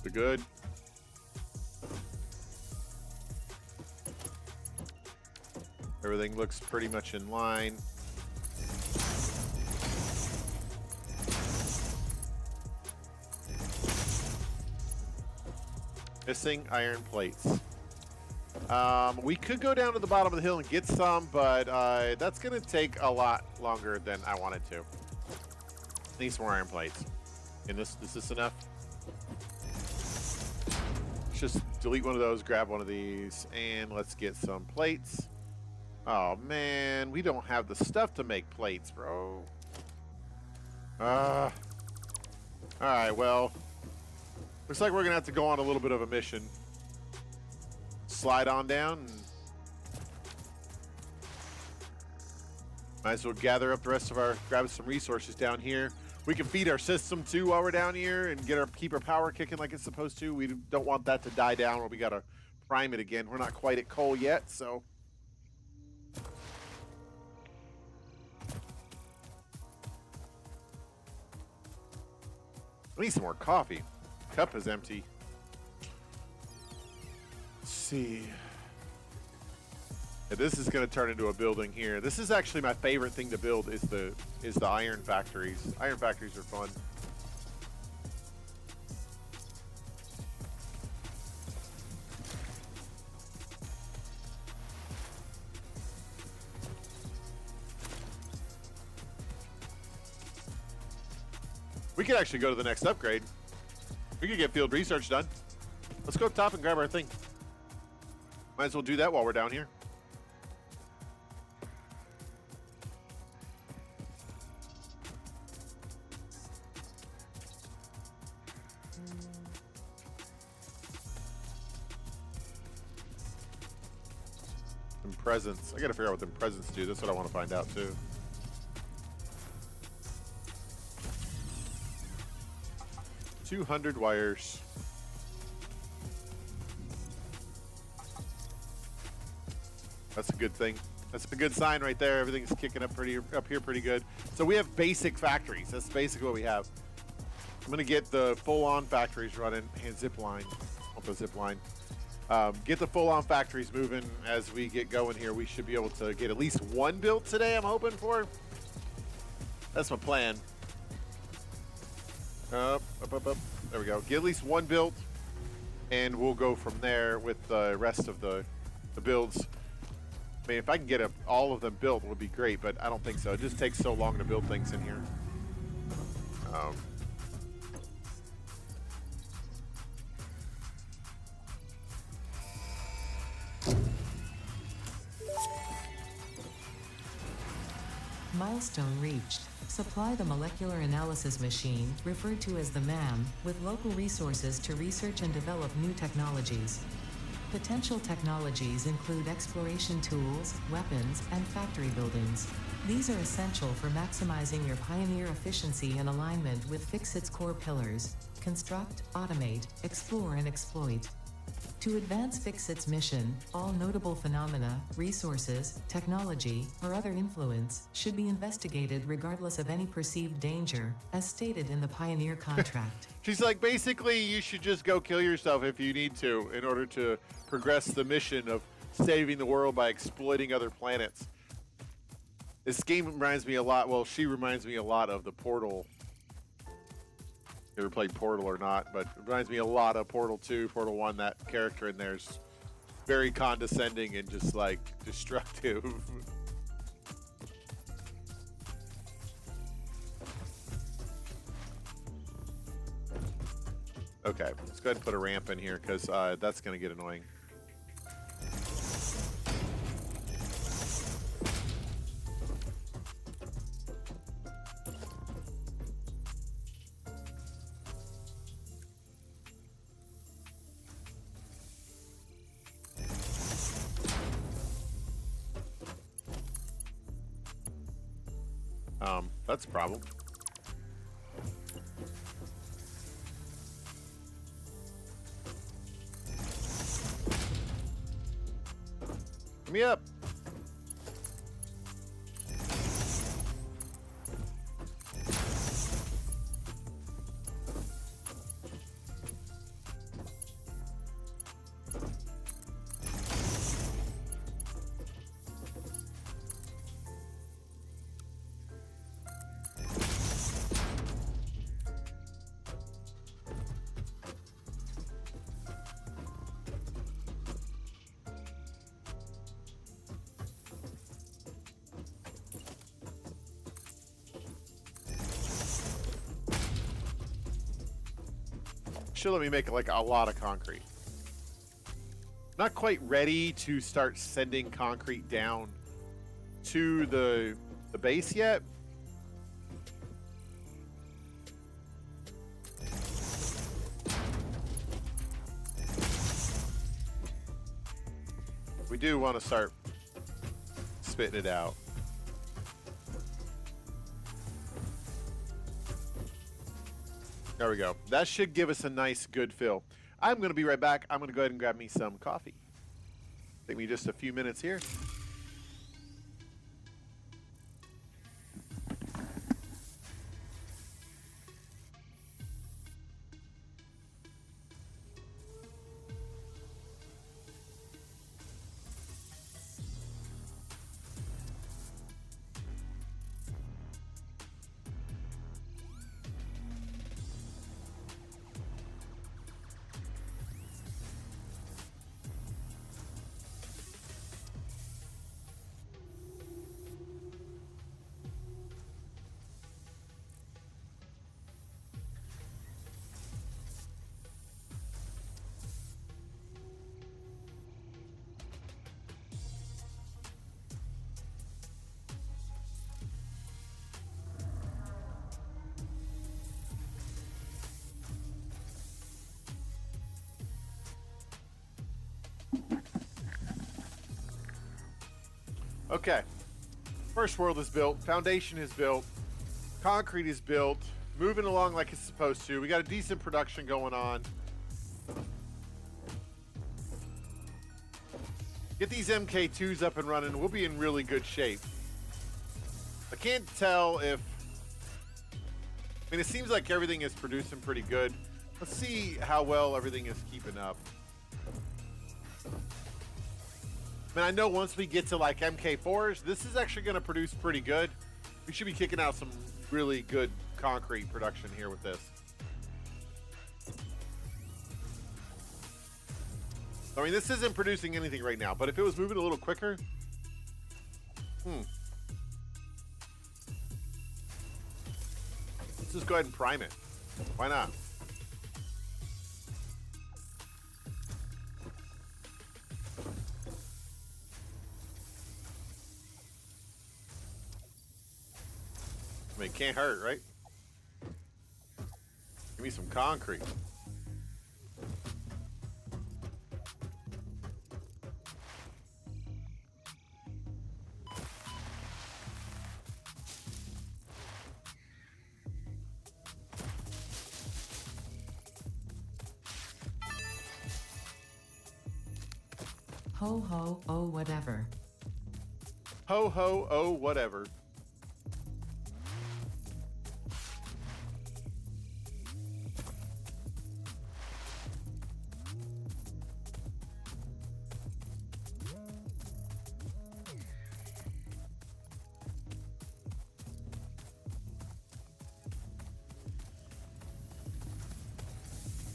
Speaker 1: We're good. Everything looks pretty much in line. Missing iron plates. We could go down to the bottom of the hill and get some, but that's going to take a lot longer than I wanted to. Need some more iron plates. And is this enough? Let's just delete one of those, grab one of these, and let's get some plates. Oh, man. We don't have the stuff to make plates, bro. All right, well. Looks like we're going to have to go on a little bit of a mission. Slide on down. And might as well gather up the rest of grab some resources down here. We can feed our system too while we're down here and keep our power kicking like it's supposed to. We don't want that to die down or we got to prime it again. We're not quite at coal yet, so. I need some more coffee. Cup is empty. Let's see. Yeah, this is going to turn into a building here. This is actually my favorite thing to build is the iron factories. Iron factories are fun. We could actually go to the next upgrade. We could get field research done. Let's go up top and grab our thing. Might as well do that while we're down here. Some presents. I gotta figure out what them presents do. That's what I want to find out too. $200 wires. That's a good thing. That's a good sign right there. Everything's kicking up here pretty good. So we have basic factories. That's basically what we have. I'm gonna get the full-on factories running and zip line. Off the zip line. Get the full-on factories moving as we get going here. We should be able to get at least one built today. I'm hoping for. That's my plan. Up. There we go. Get at least one built, and we'll go from there with the rest of the builds. I mean, if I can get all of them built, it would be great, but I don't think so. It just takes so long to build things in here.
Speaker 2: Milestone reached. Supply the molecular analysis machine, referred to as the MAM, with local resources to research and develop new technologies. Potential technologies include exploration tools, weapons, and factory buildings. These are essential for maximizing your Pioneer efficiency in alignment with Fixit's core pillars: construct, automate, explore, and exploit. To advance Fixit's mission, all notable phenomena, resources, technology, or other influence should be investigated regardless of any perceived danger, as stated in the Pioneer contract.
Speaker 1: She's like, basically, you should just go kill yourself if you need to in order to progress the mission of saving the world by exploiting other planets. This game reminds me a lot, well, she reminds me a lot of the Portal. You ever played Portal or not, but it reminds me a lot of Portal 2, Portal 1. That character in there is very condescending and just like destructive. Okay, let's go ahead and put a ramp in here because that's going to get annoying. That's a problem. Let me up. should let me make like a lot of concrete. Not quite ready to start sending concrete down to the base yet. We do want to start spitting it out. There we go. That should give us a nice, good fill. I'm going to be right back. I'm going to go ahead and grab me some coffee. Take me just a few minutes here. Okay. First world is built. Foundation is built. Concrete is built. Moving along like it's supposed to. We got a decent production going on. Get these MK2s up and running. We'll be in really good shape. I can't tell if... I mean, it seems like everything is producing pretty good. Let's see how well everything is keeping up. I mean, I know once we get to like MK4s, this is actually going to produce pretty good. We should be kicking out some really good concrete production here with this. I mean, this isn't producing anything right now, but if it was moving a little quicker, let's just go ahead and prime it. Why not? I mean, it can't hurt, right? Give me some concrete.
Speaker 2: Ho ho oh whatever.
Speaker 1: Ho ho oh whatever.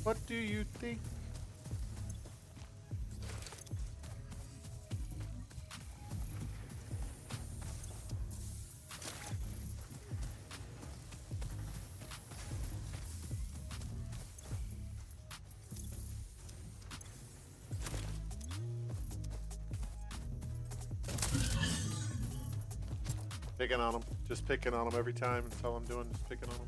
Speaker 1: What do you think? Picking on them. Just picking on them every time. That's all I'm doing. Just picking on them.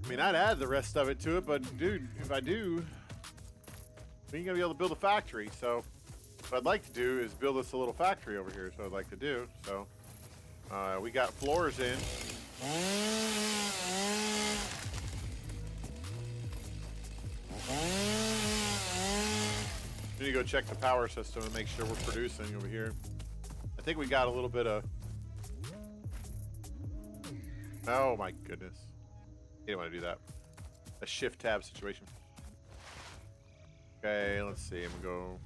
Speaker 1: I mean, I'd add the rest of it to it, but dude, if I do, we ain't gonna be able to build a factory. So what I'd like to do is build us a little factory over here. So I'd like to do. So we got floors in. We need to go check the power system and make sure we're producing over here. I think we got a little bit of... Oh my goodness. You didn't want to do that. A shift tab situation. Okay, let's see. I'm gonna go...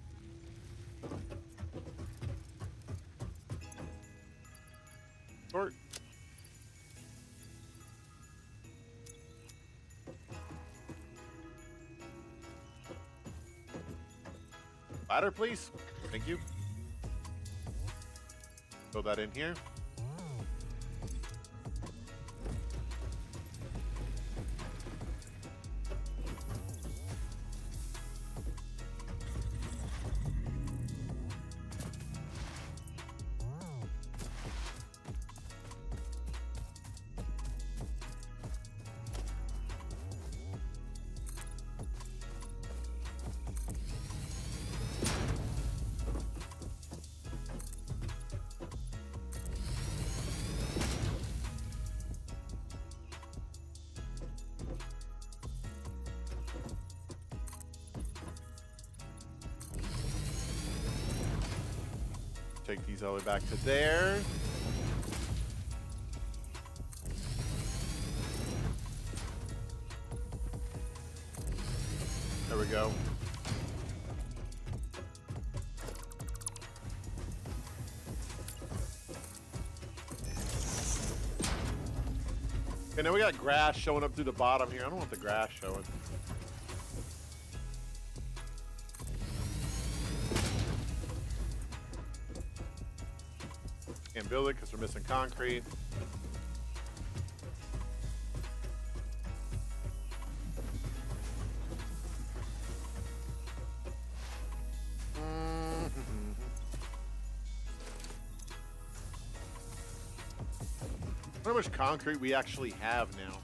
Speaker 1: Sort. Ladder, please. Thank you. Throw that in here. Take these all the way back to there. There we go. Okay, now we got grass showing up through the bottom here. I don't want the grass showing. Can't build it because we're missing concrete. How much concrete we actually have now?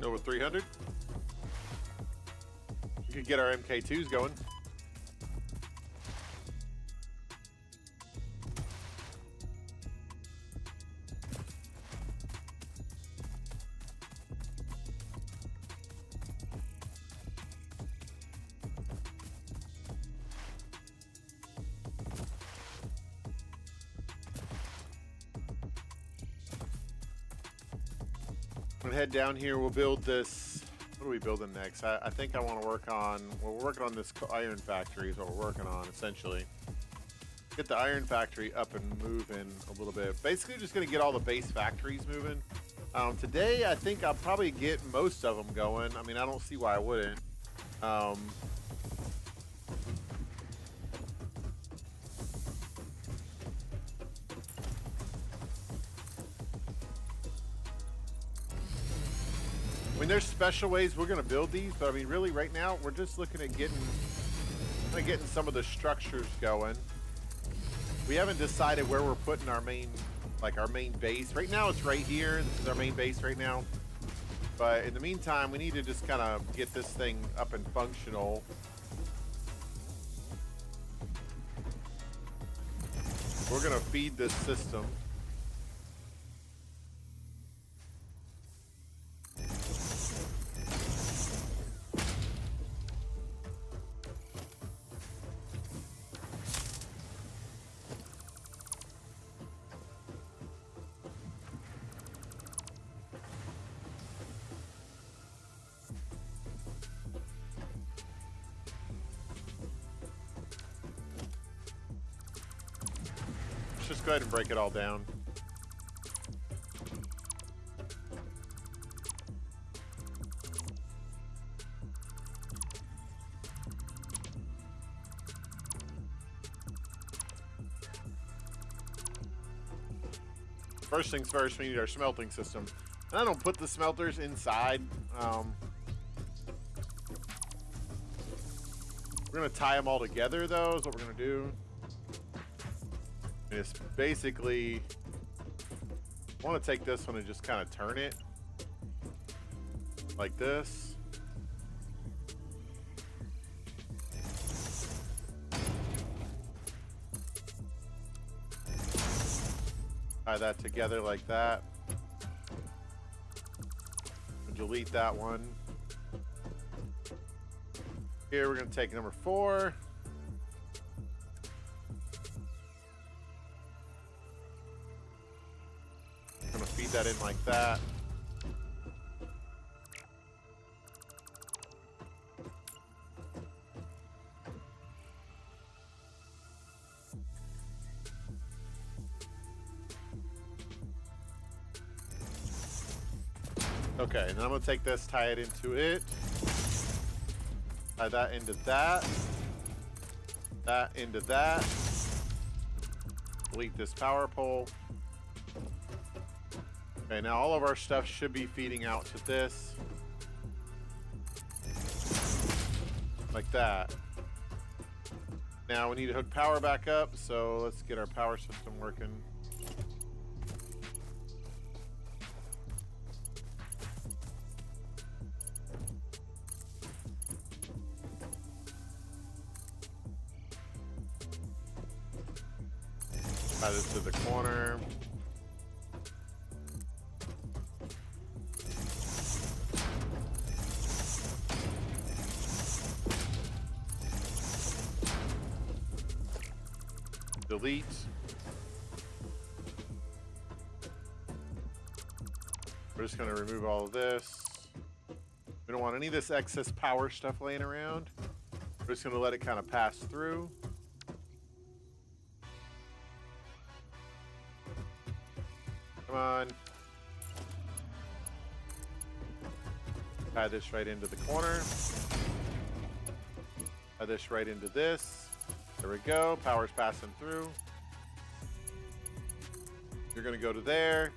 Speaker 1: Over 300. We could get our MK2s going. I'm gonna head down here. We'll build this. What are we building next? I think I want to work on. Well, we're working on this iron factory. Is what we're working on essentially. Get the iron factory up and moving a little bit. Basically, just gonna get all the base factories moving. Today, I think I'll probably get most of them going. I mean, I don't see why I wouldn't. I mean, there's special ways we're going to build these, but I mean, really, right now, we're just looking at getting some of the structures going. We haven't decided where we're putting our main base. Right now, it's right here. This is our main base right now. But in the meantime, we need to just kind of get this thing up and functional. We're going to feed this system. Let's just go ahead and break it all down. First things first, we need our smelting system. And I don't put the smelters inside. We're gonna tie them all together though, is what we're gonna do. And it's basically, I want to take this one and just kind of turn it like this. Tie that together like that. Delete that one. Here we're going to take number 4. I'm going to feed that in like that. Okay, and then I'm going to take this, tie it into it. Tie that into that. That into that. Delete this power pole. Okay, now all of our stuff should be feeding out to this. Like that. Now we need to hook power back up, so let's get our power system working. Tie this to the corner. Delete. We're just going to remove all of this. We don't want any of this excess power stuff laying around. We're just going to let it kind of pass through. Come on. Tie this right into the corner. Tie this right into this. There we go. Power's passing through. You're going to go to there.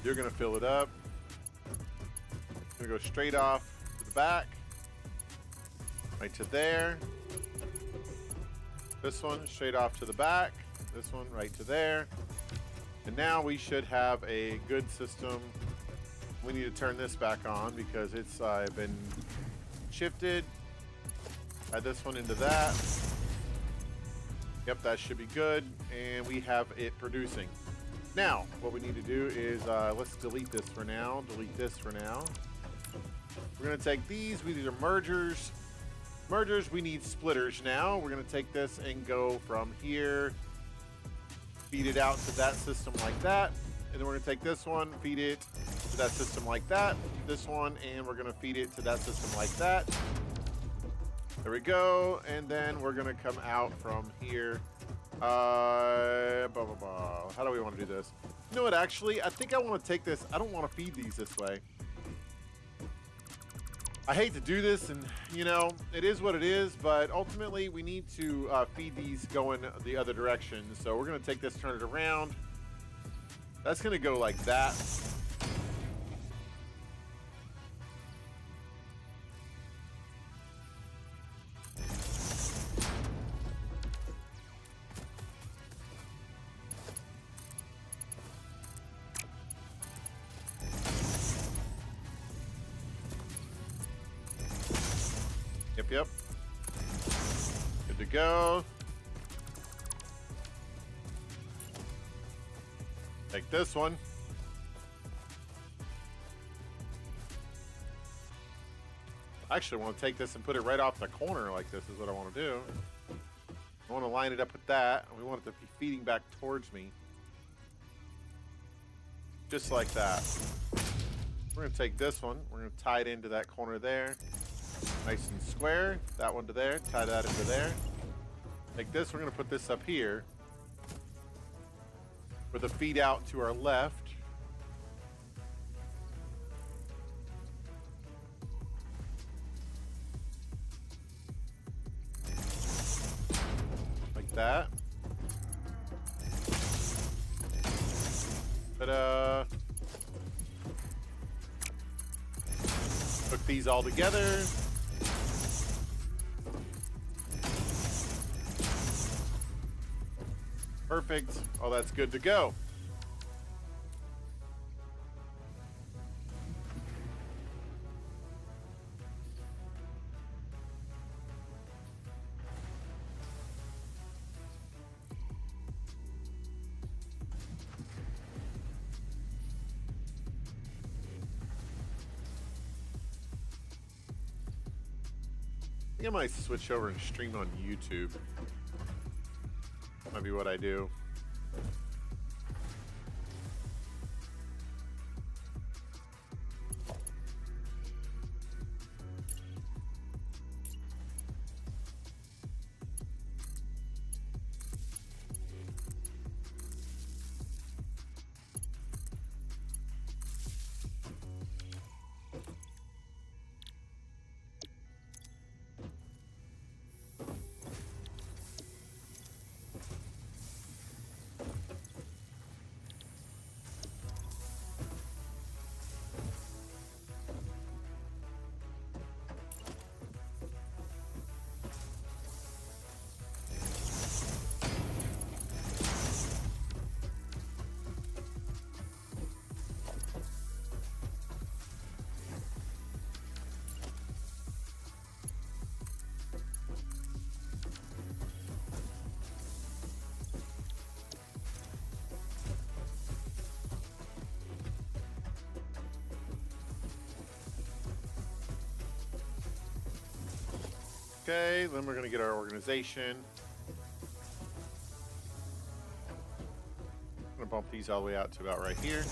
Speaker 1: You're going to fill it up. You're going to go straight off to the back. Right to there. This one straight off to the back. This one right to there. And now we should have a good system. We need to turn this back on because it's been shifted. Add this one into that. Yep, that should be good. And we have it producing. Now, what we need to do is, let's delete this for now. Delete this for now. We're going to take these. We need are mergers. Mergers, we need splitters now. We're going to take this and go from here. Feed it out to that system like that. And then we're going to take this one, feed it to that system like that. This one, and we're going to feed it to that system like that. There we go. And then we're going to come out from here. Blah, blah, blah. How do we want to do this? You know what, actually, I think I want to take this. I don't want to feed these this way. I hate to do this, and, you know, it is what it is, but ultimately we need to feed these going the other direction. So we're going to take this, turn it around. That's going to go like that. Yep. Good to go. Take this one. I actually want to take this and put it right off the corner like this is what I want to do. I want to line it up with that. We want it to be feeding back towards me. Just like that. We're going to take this one. We're going to tie it into that corner there. Nice and square. That one to there. Tie that into there. Like this, we're going to put this up here with a feed out to our left. Like that. Ta-da. Hook these all together. Perfect. Oh, that's good to go. think I might switch over and stream on YouTube. Might be what I do. Okay, then we're going to get our organization. I'm going to bump these all the way out to about right here.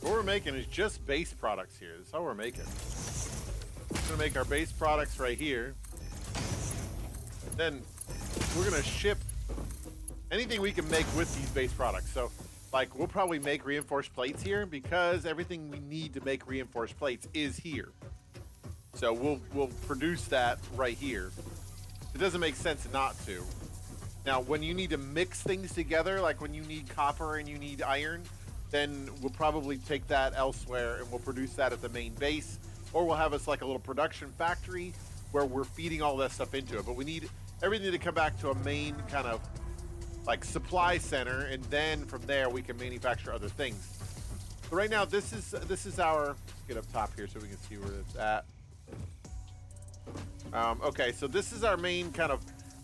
Speaker 1: What we're making is just base products here. That's all we're making. We're going to make our base products right here. Then we're going to ship anything we can make with these base products. So, like, we'll probably make reinforced plates here because everything we need to make reinforced plates is here. So we'll produce that right here. It doesn't make sense not to. Now, when you need to mix things together, like when you need copper and you need iron, then we'll probably take that elsewhere and we'll produce that at the main base. Or we'll have us like a little production factory where we're feeding all that stuff into it. But we need everything to come back to a main kind of like supply center, and then from there we can manufacture other things. So right now this is our, let's get up top here so we can see where it's at. Okay, so this is our main kind of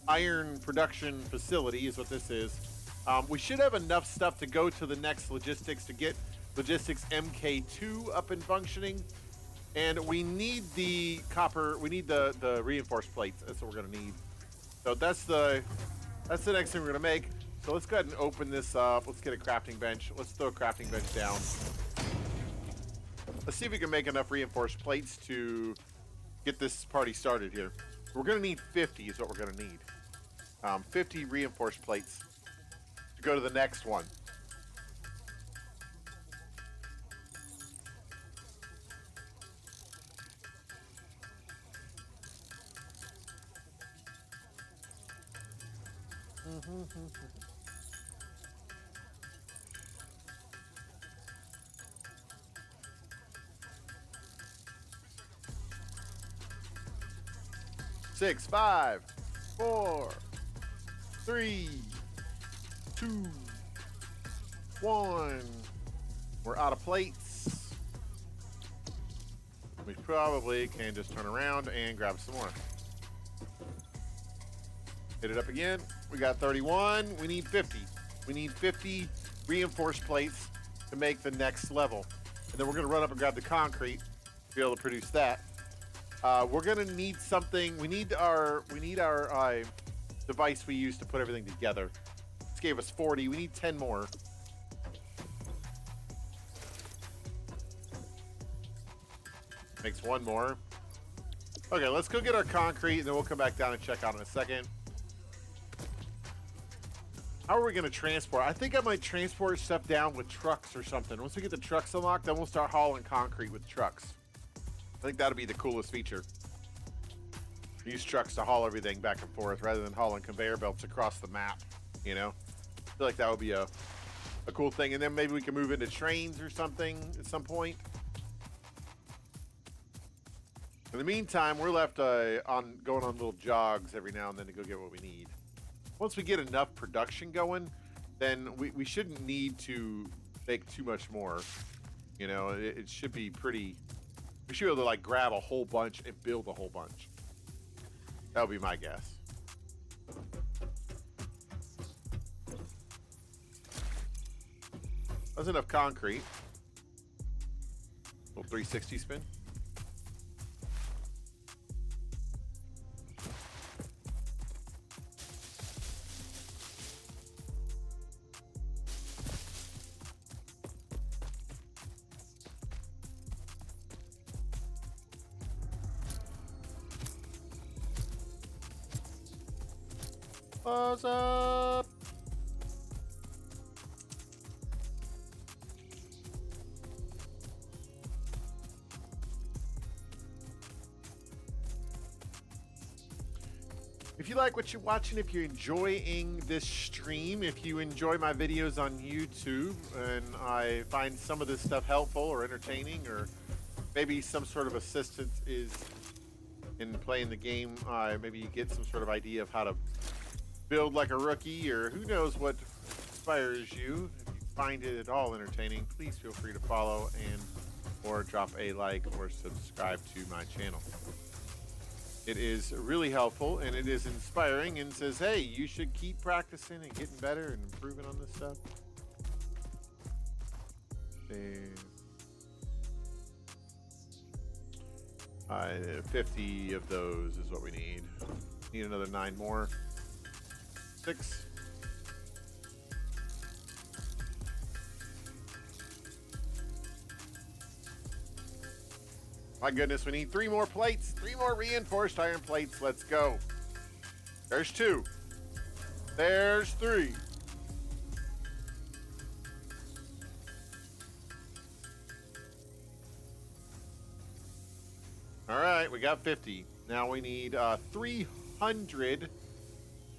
Speaker 1: iron production facility is what this is. We should have enough stuff to go to the next logistics to get logistics MK2 up and functioning. And we need the copper, we need the reinforced plates. That's what we're gonna need. So that's the next thing we're gonna make. So let's go ahead and open this up. Let's get a crafting bench. Let's throw a crafting bench down. Let's see if we can make enough reinforced plates to get this party started here. We're gonna need 50 is what we're gonna need. 50 reinforced plates to go to the next one. Six, 5, 4, 3, 2, 1. We're out of plates. We probably can just turn around and grab some more. Hit it up again. We got 31. We need 50. We need 50 reinforced plates to make the next level. And then we're going to run up and grab the concrete to be able to produce that. We're going to need something. We need our device we use to put everything together. This gave us 40. We need 10 more. Makes one more. Okay, let's go get our concrete, and then we'll come back down and check out in a second. How are we going to transport? I think I might transport stuff down with trucks or something. Once we get the trucks unlocked, then we'll start hauling concrete with trucks. I think that'll be the coolest feature. Use trucks to haul everything back and forth rather than hauling conveyor belts across the map, you know? I feel like that would be a cool thing. And then maybe we can move into trains or something at some point. In the meantime, we're left going on little jogs every now and then to go get what we need. Once we get enough production going, then we shouldn't need to make too much more. You know, it should be pretty... We should be able to like grab a whole bunch and build a whole bunch. That would be my guess. That's enough concrete. Little 360 spin. What's up? If you like what you're watching, if you're enjoying this stream, if you enjoy my videos on YouTube and I find some of this stuff helpful or entertaining, or maybe some sort of assistance is in playing the game, maybe you get some sort of idea of how to build like a rookie, or who knows what inspires you. If you find it at all entertaining, please feel free to follow and or drop a like or subscribe to my channel. It is really helpful and it is inspiring and says, hey, you should keep practicing and getting better and improving on this stuff. And 50 of those is what we need. Need another 9 more. 6. My goodness, we need 3 more plates. 3 more reinforced iron plates. Let's go. There's 2. There's 3. All right, we got 50. Now we need 300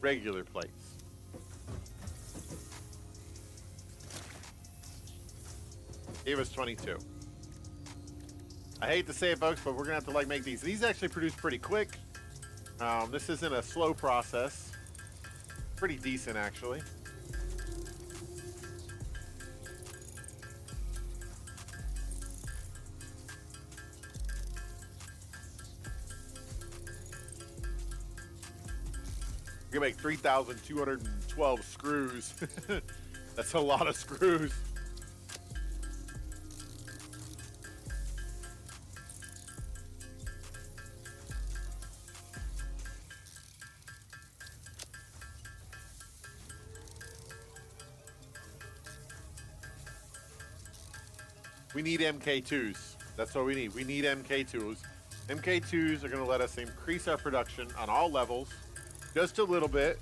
Speaker 1: regular plates. Gave us 22. I hate to say it, folks, but we're gonna have to make these. These actually produce pretty quick. This isn't a slow process. Pretty decent, actually. We can make 3,212 screws. That's a lot of screws. We need MK2s. That's what we need. We need MK2s. MK2s are going to let us increase our production on all levels just a little bit.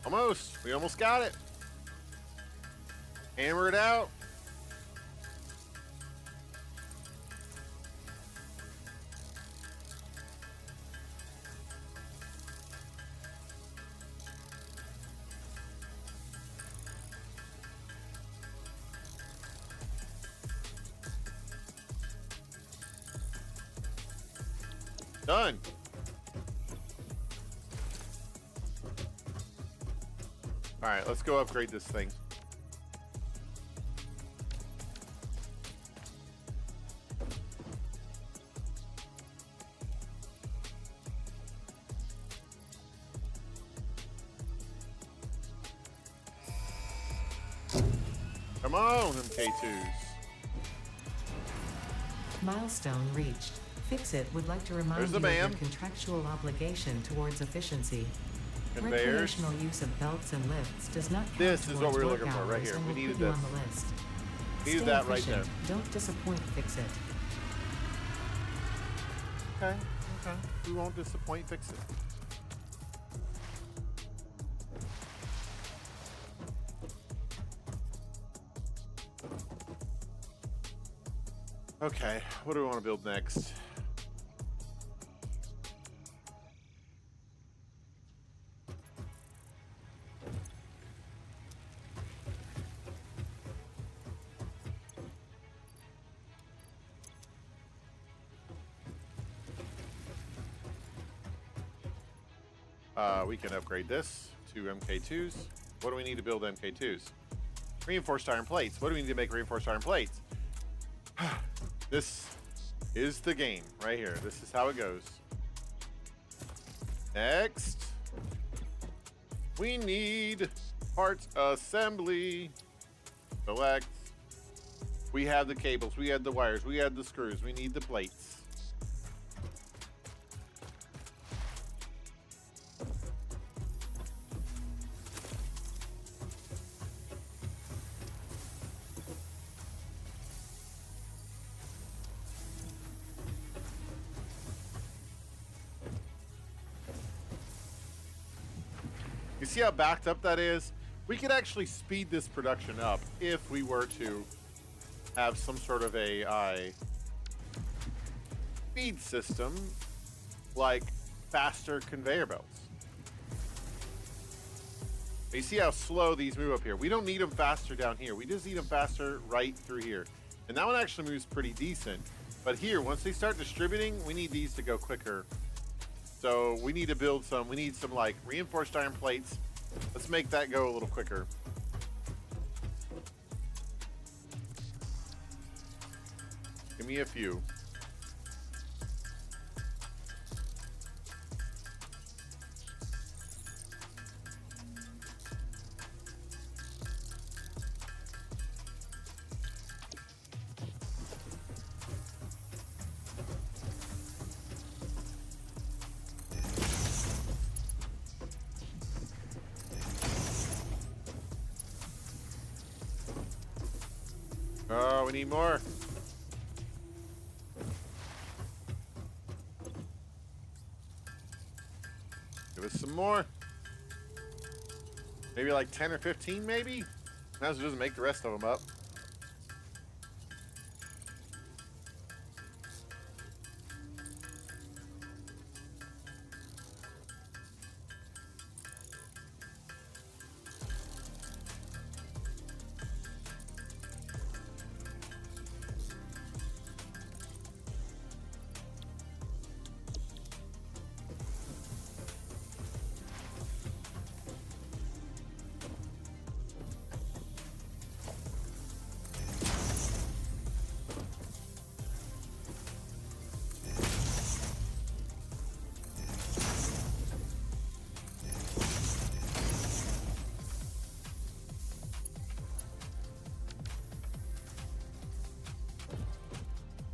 Speaker 1: Almost. We almost got it. Hammer it out. Done. All right, let's go upgrade this thing. Come on, MK2s.
Speaker 2: Milestone reached. Fix-It would like to remind you of your contractual obligation towards efficiency.
Speaker 1: Conveyors.
Speaker 2: Recreational use of belts and lifts does not count.
Speaker 1: This is what we're looking for right here. We needed this. Needed that right there.
Speaker 2: Don't disappoint, Fix-It.
Speaker 1: Okay, okay. We won't disappoint, Fix-It. Okay, what do we want to build next? We can upgrade this to MK2s. What do we need to build MK2s? Reinforced iron plates. What do we need to make reinforced iron plates? This is the game right here. This is how it goes. Next, we need parts assembly. Select. We have the cables, we have the wires, we have the screws, we need the plates. You see how backed up that is? We could actually speed this production up if we were to have some sort of a feed system, like faster conveyor belts. You see how slow these move up here? We don't need them faster down here. We just need them faster right through here. And that one actually moves pretty decent. But here, once they start distributing, we need these to go quicker. So we need to build some, we need some like reinforced iron plates. Let's make that go a little quicker. Give me a few. Oh, we need more. Give us some more. Maybe like 10 or 15, maybe? Might as well just make the rest of them up.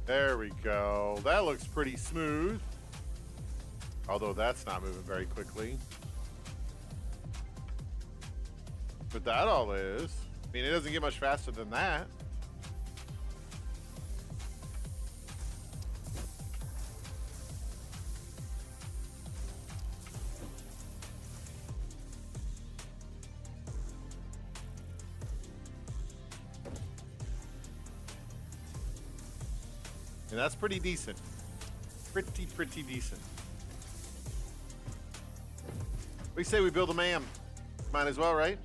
Speaker 1: There we go. That looks pretty smooth. Although that's not moving very quickly. But that all is. I mean, it doesn't get much faster than that. And that's pretty decent. Pretty decent. We say we build a MAM. Might as well, right?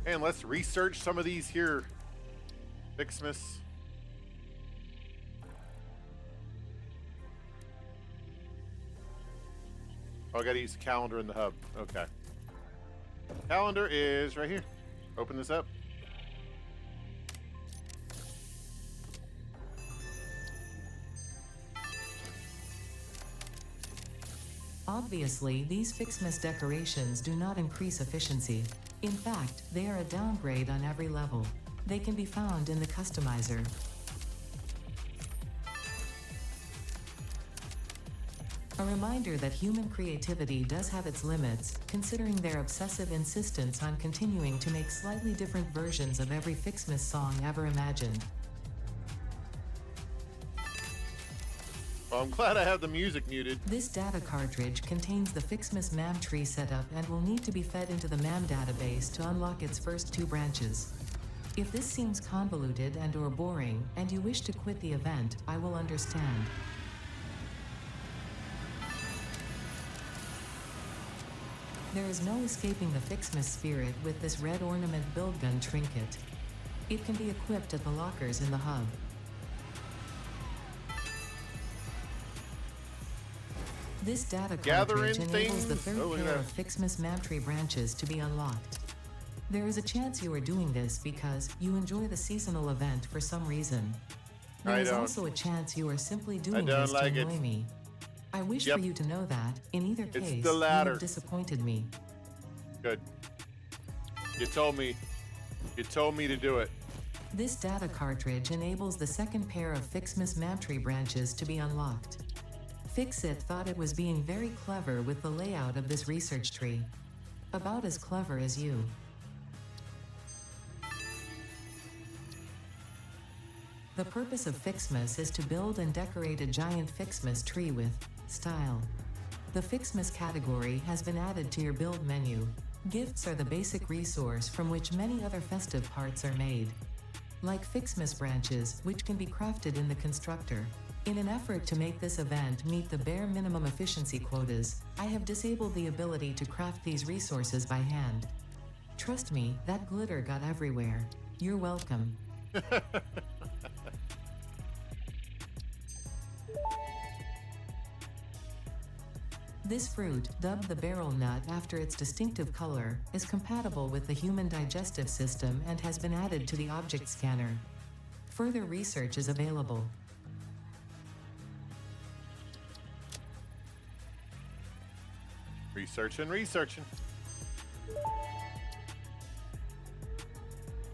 Speaker 1: And let's research some of these here. Fixmas. Oh, I gotta use the calendar in the hub. Okay. Calendar is right here. Open this up.
Speaker 2: Obviously, these Fixmas decorations do not increase efficiency. In fact, they are a downgrade on every level. They can be found in the customizer. A reminder that human creativity does have its limits, considering their obsessive insistence on continuing to make slightly different versions of every Fixmas song ever imagined.
Speaker 1: Well, I'm glad I have the music muted.
Speaker 2: This data cartridge contains the Fixmas MAM tree setup and will need to be fed into the MAM database to unlock its first 2 branches. If this seems convoluted and/or boring, and you wish to quit the event, I will understand. There is no escaping the Fixmas spirit with this red ornament build gun trinket. It can be equipped at the lockers in the hub. This data
Speaker 1: gathering
Speaker 2: cartridge enables the
Speaker 1: things.
Speaker 2: third
Speaker 1: Oh,
Speaker 2: pair of Fixmas Maptree branches to be unlocked. There is a chance you are doing this because you enjoy the seasonal event for some reason. There is also a chance you are simply doing this to annoy me. I wish for you to know that, in either case, you have disappointed me.
Speaker 1: Good. You told me to do it.
Speaker 2: This data cartridge enables the second pair of Fixmas Maptree branches to be unlocked. Fixit thought it was being very clever with the layout of this research tree. About as clever as you. The purpose of Fixmas is to build and decorate a giant Fixmas tree with style. The Fixmas category has been added to your build menu. Gifts are the basic resource from which many other festive parts are made. Like Fixmas branches, which can be crafted in the constructor. In an effort to make this event meet the bare minimum efficiency quotas, I have disabled the ability to craft these resources by hand. Trust me, that glitter got everywhere. You're welcome. This fruit, dubbed the barrel nut after its distinctive color, is compatible with the human digestive system and has been added to the object scanner. Further research is available.
Speaker 1: Researching.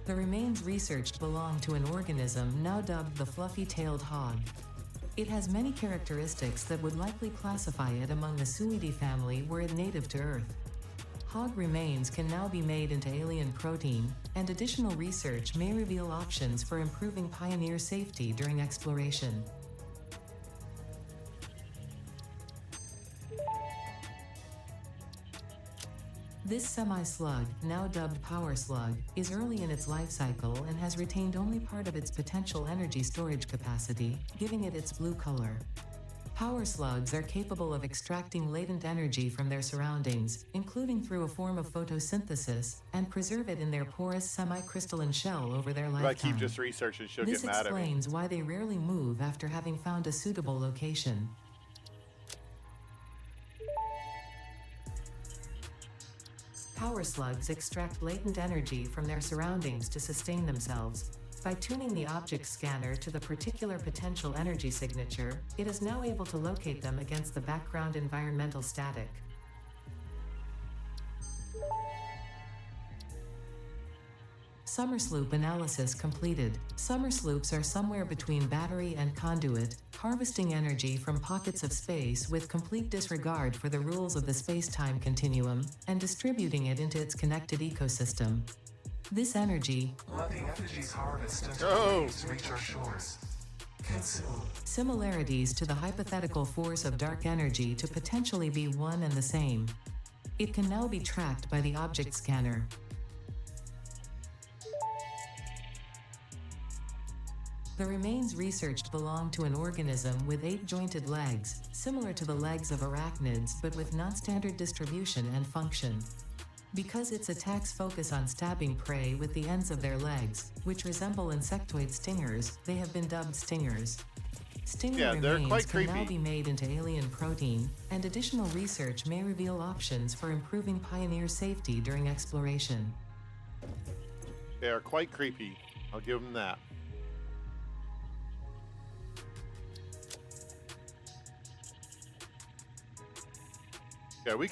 Speaker 2: The remains researched belong to an organism now dubbed the fluffy-tailed hog. It has many characteristics that would likely classify it among the Suidae family were it native to Earth. Hog remains can now be made into alien protein, and additional research may reveal options for improving pioneer safety during exploration. This semi-slug, now dubbed Power Slug, is early in its life cycle and has retained only part of its potential energy storage capacity, giving it its blue color. Power slugs are capable of extracting latent energy from their surroundings, including through a form of photosynthesis, and preserve it in their porous semi-crystalline shell over their lifetime.
Speaker 1: If I keep just researching, she'll get mad at me.
Speaker 2: This explains why they rarely move after having found a suitable location. Power slugs extract latent energy from their surroundings to sustain themselves. By tuning the object scanner to the particular potential energy signature, it is now able to locate them against the background environmental static. Summer sloop analysis completed. Summer sloops are somewhere between battery and conduit, harvesting energy from pockets of space with complete disregard for the rules of the space-time continuum, and distributing it into its connected ecosystem. This energy,
Speaker 3: let the energies harvested to reach our shores. Consume.
Speaker 2: Similarities to the hypothetical force of dark energy to potentially be one and the same. It can now be tracked by the object scanner. The remains researched belong to an organism with 8 jointed legs, similar to the legs of arachnids but with non-standard distribution and function. Because its attacks focus on stabbing prey with the ends of their legs, which resemble insectoid stingers, they have been dubbed stingers. Stinger remains can now be made into alien protein, and additional research may reveal options for improving pioneer safety during exploration.
Speaker 1: They are quite creepy. I'll give them that. Yeah, we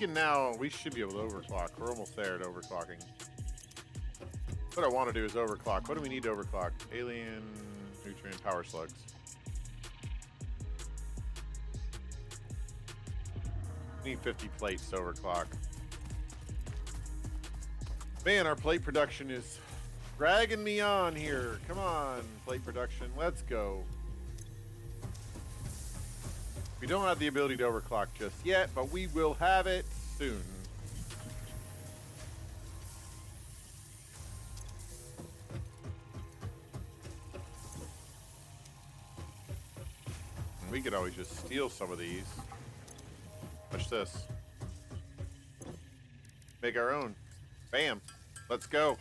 Speaker 1: should be able to overclock. We're almost there at overclocking. What I want to do is overclock. What do we need to overclock? Alien nutrient power slugs. We need 50 plates to overclock. Man, our plate production is dragging me on here. Come on, plate production. Let's go. We don't have the ability to overclock just yet, but we will have it soon. We could always just steal some of these. Watch this. Make our own. Bam. Let's go.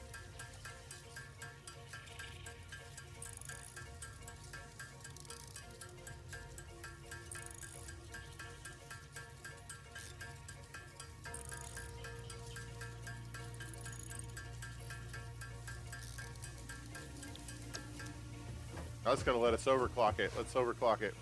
Speaker 1: That's gonna let us overclock it. Let's overclock it.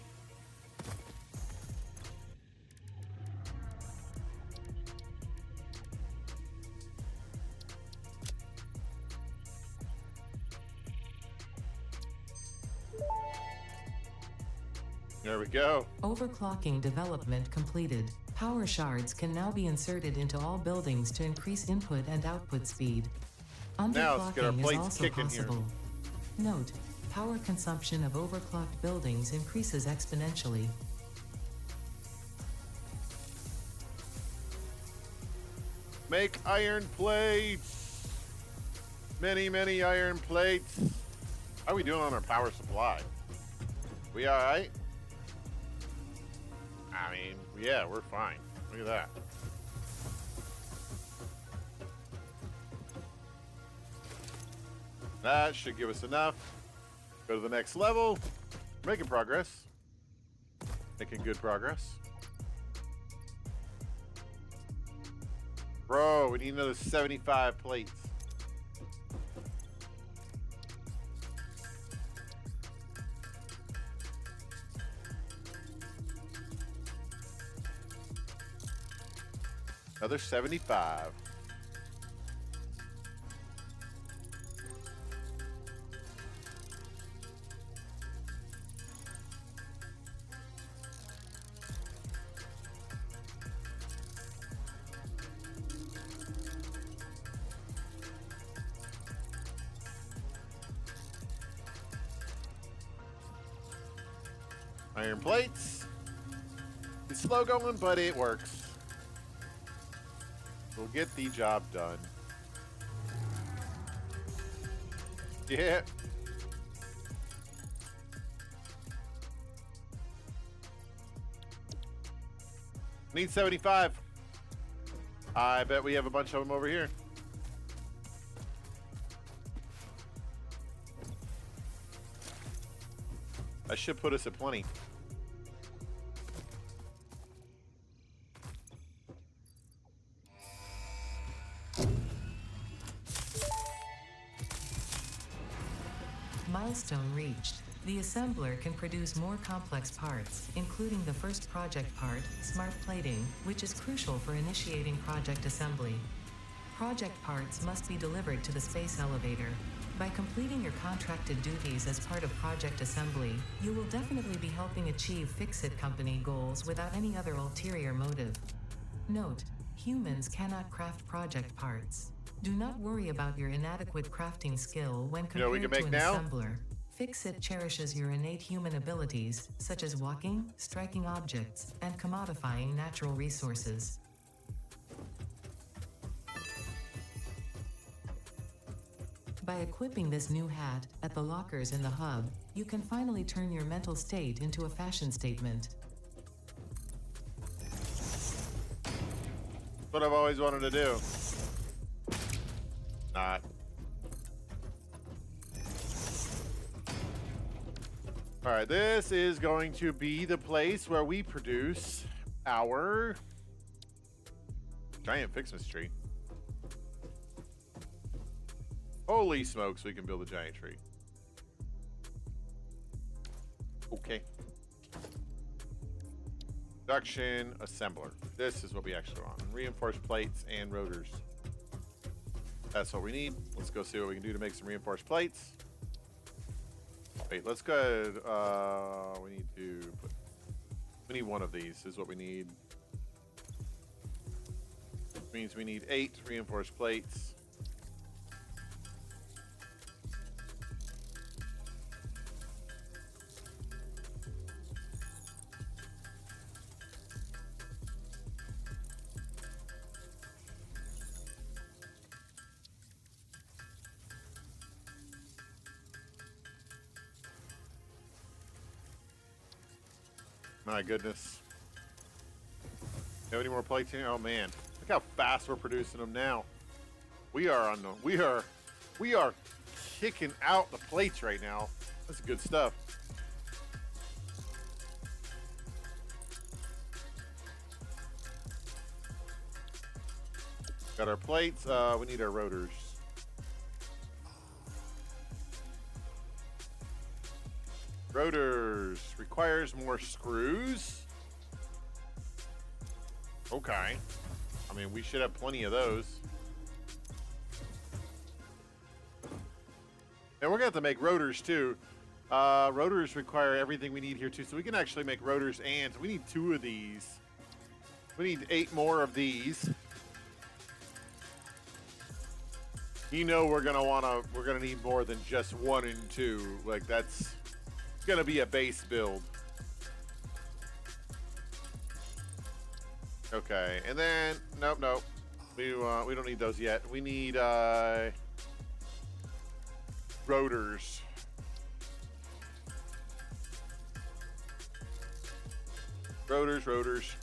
Speaker 1: There we go.
Speaker 2: Overclocking development completed. Power shards can now be inserted into all buildings to increase input and output speed.
Speaker 1: Now let's get our
Speaker 2: Underclocking is
Speaker 1: plates
Speaker 2: also
Speaker 1: kicking here.
Speaker 2: possible. Note, power consumption of overclocked buildings increases exponentially.
Speaker 1: Make iron plates. Many, many iron plates. How are we doing on our power supply? We all right? I mean, yeah, we're fine. Look at that. That should give us enough. Go to the next level. Making progress. Making good progress. Bro, we need another 75 plates. Another 75. Iron plates. It's slow going, but it works. We'll get the job done. Yeah. Need 75. I bet we have a bunch of them over here. That should put us at plenty.
Speaker 2: Milestone reached. The assembler can produce more complex parts, including the first project part, smart plating, which is crucial for initiating project assembly. Project parts must be delivered to the space elevator. By completing your contracted duties as part of project assembly, you will definitely be helping achieve Fix-It Company goals without any other ulterior motive. Note, humans cannot craft project parts. Do not worry about your inadequate crafting skill when
Speaker 1: You know what we
Speaker 2: compared
Speaker 1: can
Speaker 2: to
Speaker 1: make
Speaker 2: an
Speaker 1: now?
Speaker 2: assembler. Fix-It cherishes your innate human abilities, such as walking, striking objects, and commodifying natural resources. By equipping this new hat at the lockers in the hub, you can finally turn your mental state into a fashion statement.
Speaker 1: What I've always wanted to do. Not. All right, this is going to be the place where we produce our giant Fixmas tree. Holy smokes, we can build a giant tree. Okay. Production assembler. This is what we actually want. Reinforced plates and rotors. That's what we need. Let's go see what we can do to make some reinforced plates. Wait, let's go ahead. We need one of these is what we need. Which means we need 8 reinforced plates. My goodness. Have any more plates here? Oh man, look how fast we're producing them now. We are kicking out the plates right now. That's good stuff. Got our plates. We need our rotors. Rotors requires more screws. Okay. I mean, we should have plenty of those. And we're going to have to make rotors too. Rotors require everything we need here too. So we can actually make rotors, and we need 2 of these. We need 8 more of these. You know we're gonna need more than just 1 and 2. Like, that's gonna be a base build. Okay, and then nope. We don't need those yet. We need rotors. Rotors.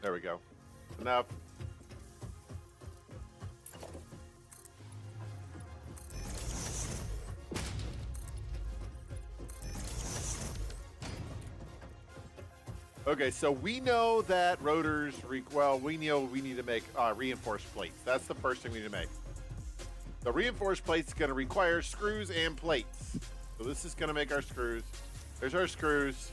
Speaker 1: There we go. Enough. Okay, so we know that rotors, we know we need to make reinforced plates. That's the first thing we need to make. The reinforced plate's going to require screws and plates. So this is going to make our screws. There's our screws.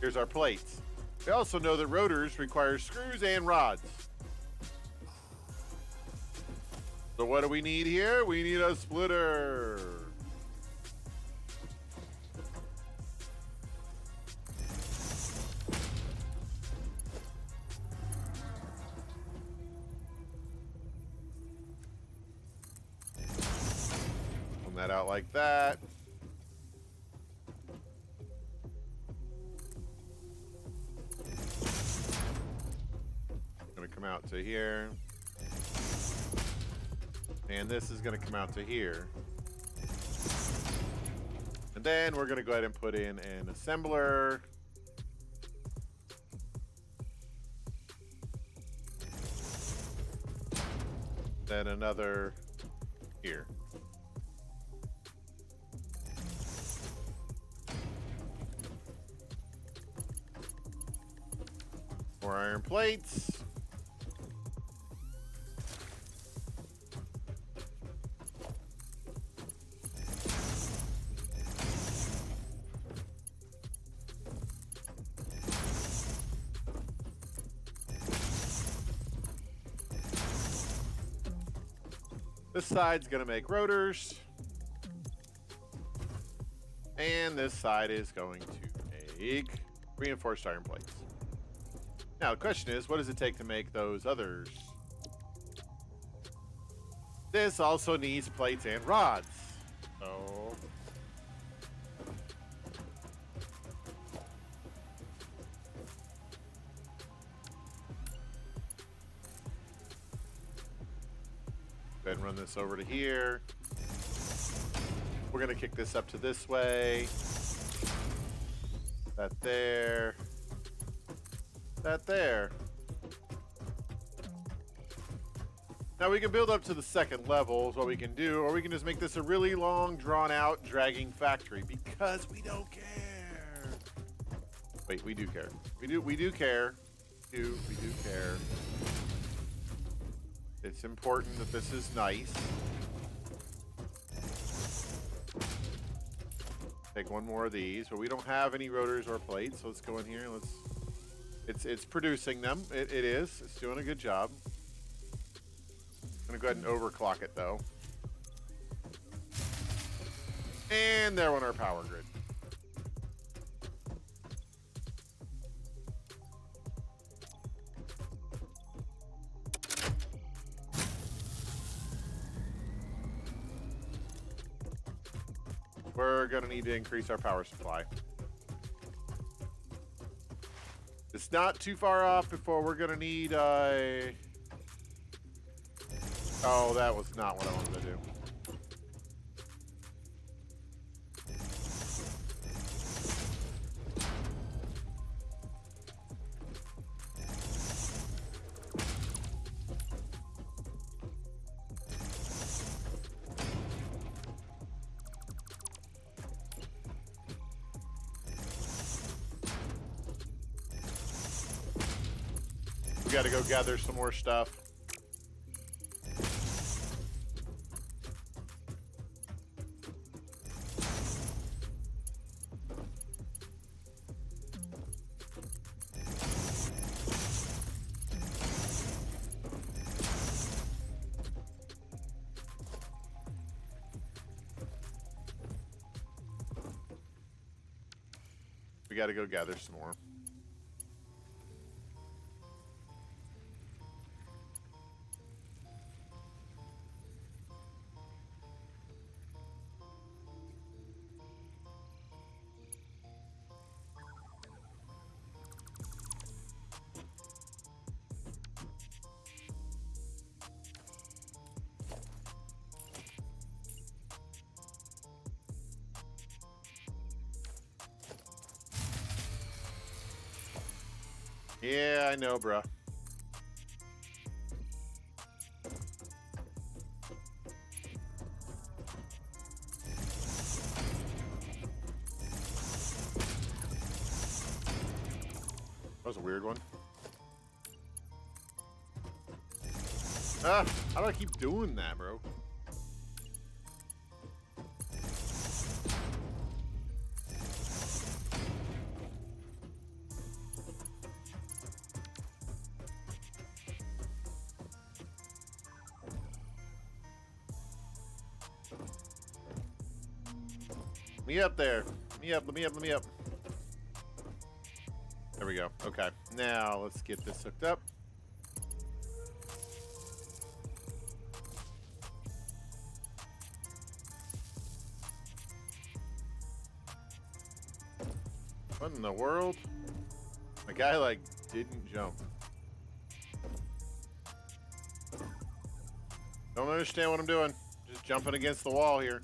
Speaker 1: Here's our plates. We also know that rotors require screws and rods. So what do we need here? We need a splitter. Pull that out like that. Come out to here, and this is going to come out to here, and then we're going to go ahead and put in an assembler, then another here. More iron plates. This side's going to make rotors. And this side is going to make reinforced iron plates. Now, the question is, what does it take to make those others? This also needs plates and rods. So go ahead and run this over to here. We're going to kick this up to this way. That there. That there. Now we can build up to the second level is what we can do, or we can just make this a really long, drawn-out, dragging factory because we don't care. Wait, we do care. We do care. We do care. It's important that this is nice. Take one more of these, but we don't have any rotors or plates, so let's go in here. It's producing them. It is. It's doing a good job. I'm gonna go ahead and overclock it though. And there went our power grid. We're gonna need to increase our power supply. It's not too far off before we're gonna need oh, that was not what I wanted to do. got to go gather some more stuff. We got to go gather some more. Yeah, I know, bruh. That was a weird one. Ah, how do I keep doing that, bro? Me up there. Me up, let me up, let me up. There we go. Okay. Now let's get this hooked up. What in the world? My guy, like, didn't jump. Don't understand what I'm doing. Just jumping against the wall here.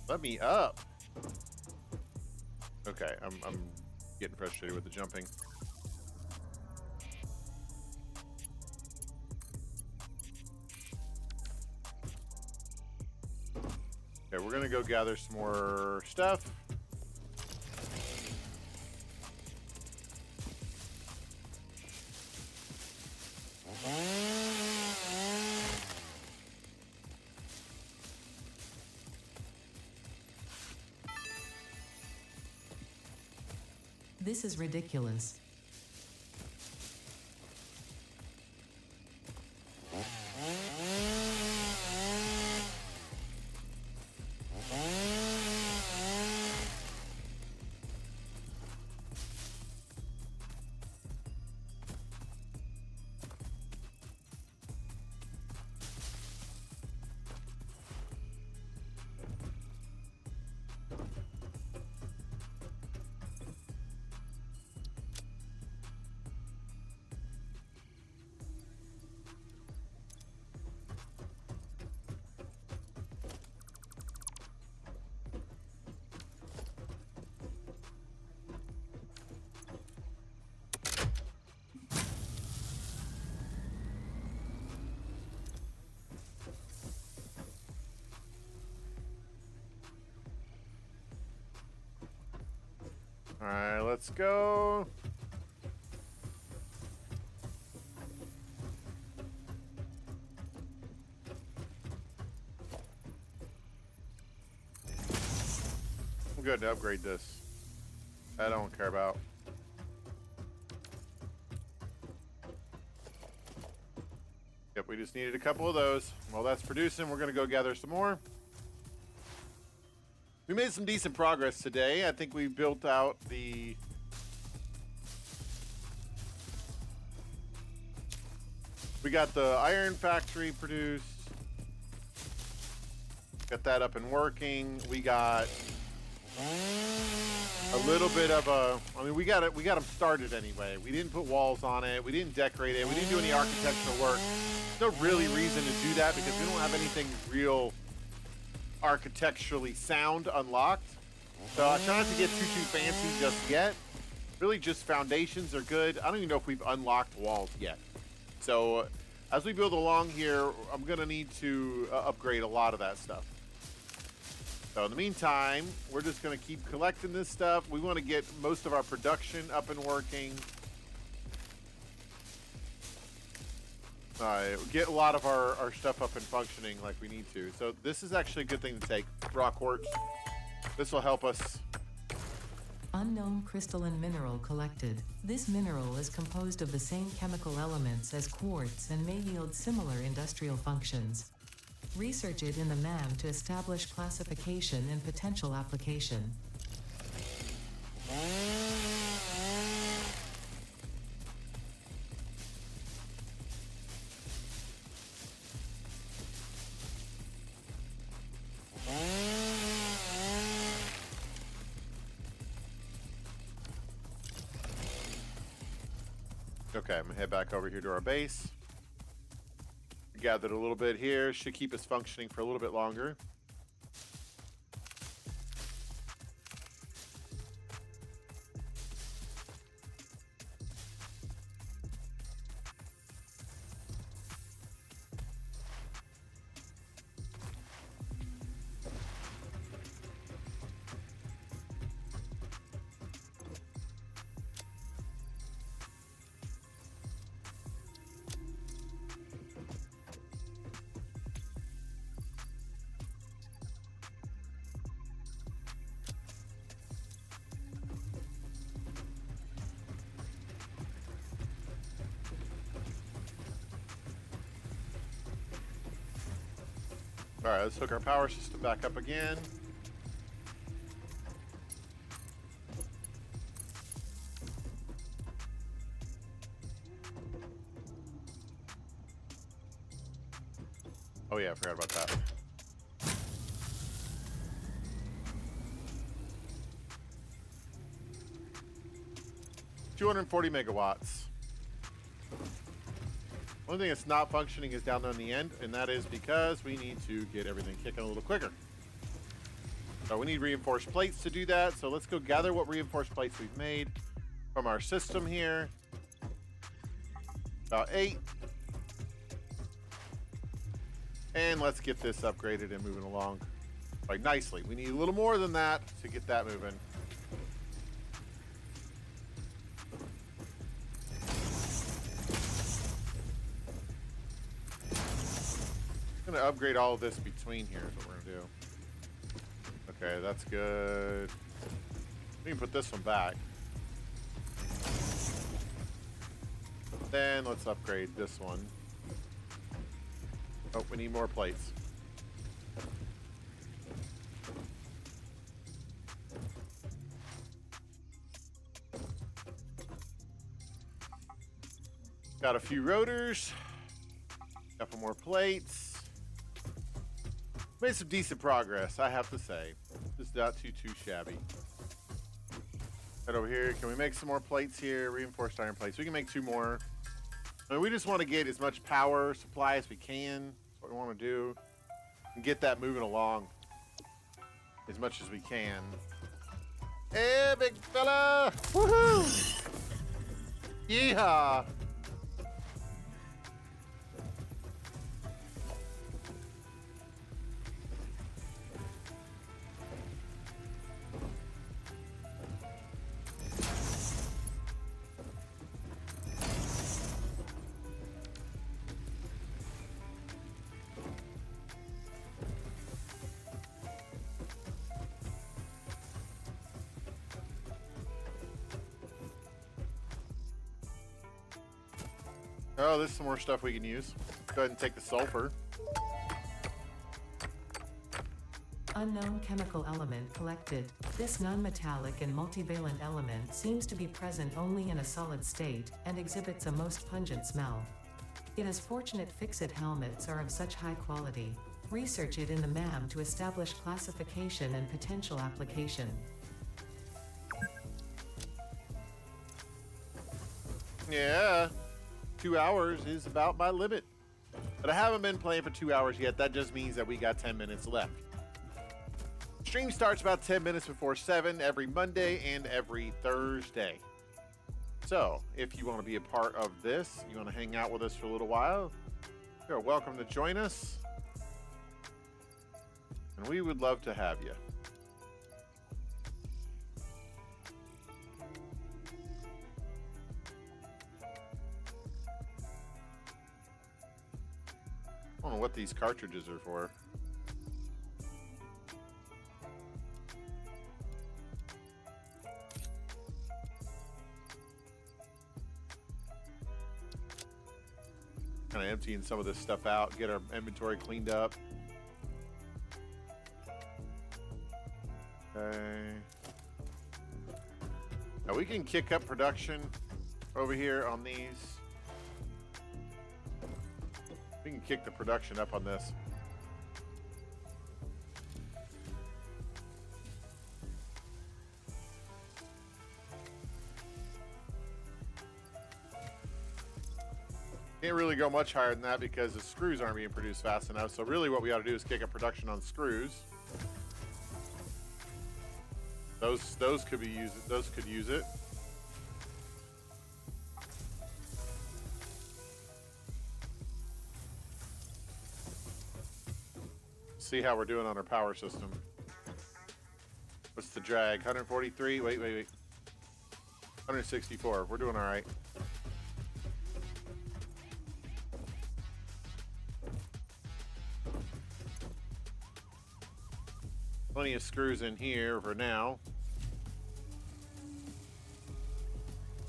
Speaker 1: Let me up. Okay, I'm getting frustrated with the jumping. Okay, we're gonna go gather some more stuff.
Speaker 2: This is ridiculous.
Speaker 1: All right, let's go. I'm good to upgrade this. I don't care about. Yep, we just needed a couple of those. While that's producing, we're gonna go gather some more. We made some decent progress today. I think we built out the... We got the iron factory produced. Got that up and working. We got a little bit of a... I mean, we got them started anyway. We didn't put walls on it. We didn't decorate it. We didn't do any architectural work. There's no really reason to do that because we don't have anything real architecturally sound unlocked. So I try not to get too fancy just yet. Really just foundations are good. I don't even know if we've unlocked walls yet. So As we build along here, I'm going to need to upgrade a lot of that stuff. So in the meantime, we're just going to keep collecting this stuff. We want to get most of our production up and working. Get a lot of our stuff up and functioning like we need to. So this is actually a good thing to take, raw quartz. This will help us.
Speaker 2: Unknown crystalline mineral collected. This mineral is composed of the same chemical elements as quartz and may yield similar industrial functions. Research it in the MAM to establish classification and potential application.
Speaker 1: Okay, I'm gonna head back over here to our base. Gathered a little bit here. Should keep us functioning for a little bit longer. All right, let's hook our power system back up again. Oh yeah, I forgot about that. $240 megawatts. Only thing that's not functioning is down there in the end, and that is because we need to get everything kicking a little quicker. So we need reinforced plates to do that. So let's go gather what reinforced plates we've made from our system here. About 8. And let's get this upgraded and moving along like nicely. We need a little more than that to get that moving. I'm gonna upgrade all of this between here is what we're gonna do. Okay, that's good. We can put this one back. Then let's upgrade this one. Oh, we need more plates. Got a few rotors. Couple more plates. Made some decent progress, I have to say. Just not too shabby. Right over here, can we make some more plates here? Reinforced iron plates. We can make 2 more. I mean, we just want to get as much power supply as we can. That's what we want to do. And get that moving along as much as we can. Hey, big fella! Woohoo! Yeehaw! Oh, there's some more stuff we can use. Go ahead and take the sulfur.
Speaker 2: Unknown chemical element collected. This non-metallic and multivalent element seems to be present only in a solid state and exhibits a most pungent smell. It is fortunate fixit helmets are of such high quality. Research it in the MAM to establish classification and potential application.
Speaker 1: Yeah. 2 hours is about my limit. But I haven't been playing for 2 hours yet. That just means that we got 10 minutes left. Stream starts about 10 minutes before 7 every Monday and every Thursday. So, if you want to be a part of this, you want to hang out with us for a little while, You're welcome to join us. And we would love to have you. I don't know what these cartridges are for. Kind of emptying some of this stuff out, get our inventory cleaned up. Okay. Now we can kick up production over here on these. We can kick the production up on this. Can't really go much higher than that because the screws aren't being produced fast enough. So really what we ought to do is kick up production on screws. Those could be used. Those could use it. See how we're doing on our power system. What's the drag? 143? Wait. 164. We're doing all right. Plenty of screws in here for now.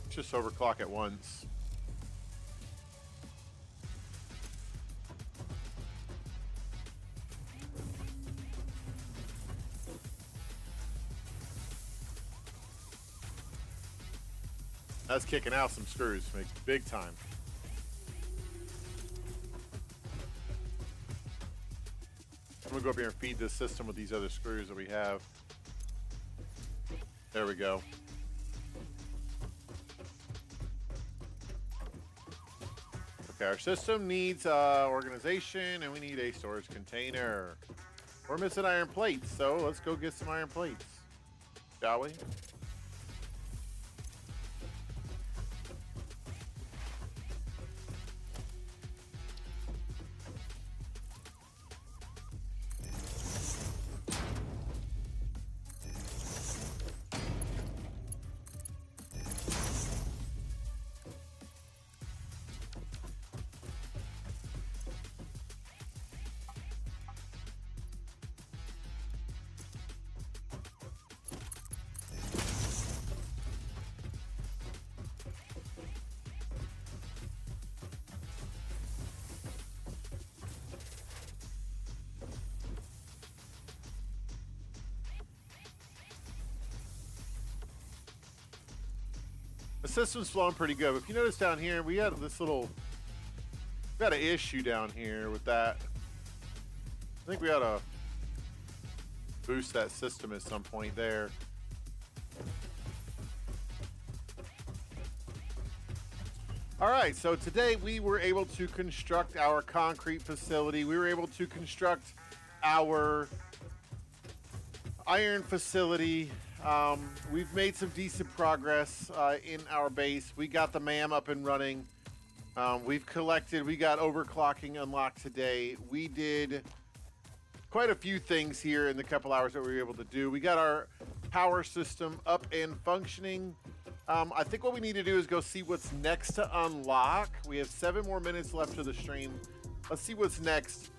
Speaker 1: Just overclock at once. That's kicking out some screws, like big time. I'm gonna go up here and feed this system with these other screws that we have. There we go. Okay, our system needs organization, and we need a storage container. We're missing iron plates, so let's go get some iron plates, shall we? The system's flowing pretty good. But if you notice down here, we had this little, we got an issue down here with that. I think we ought to boost that system at some point there. All right, so today we were able to construct our concrete facility. We were able to construct our iron facility. We've made some decent progress in our base. We got the MAM up and running. We got overclocking unlocked today. We did quite a few things here in the couple hours that we were able to do. We got our power system up and functioning. I think what we need to do is go see what's next to unlock. We have 7 more minutes left to the stream. Let's see what's next.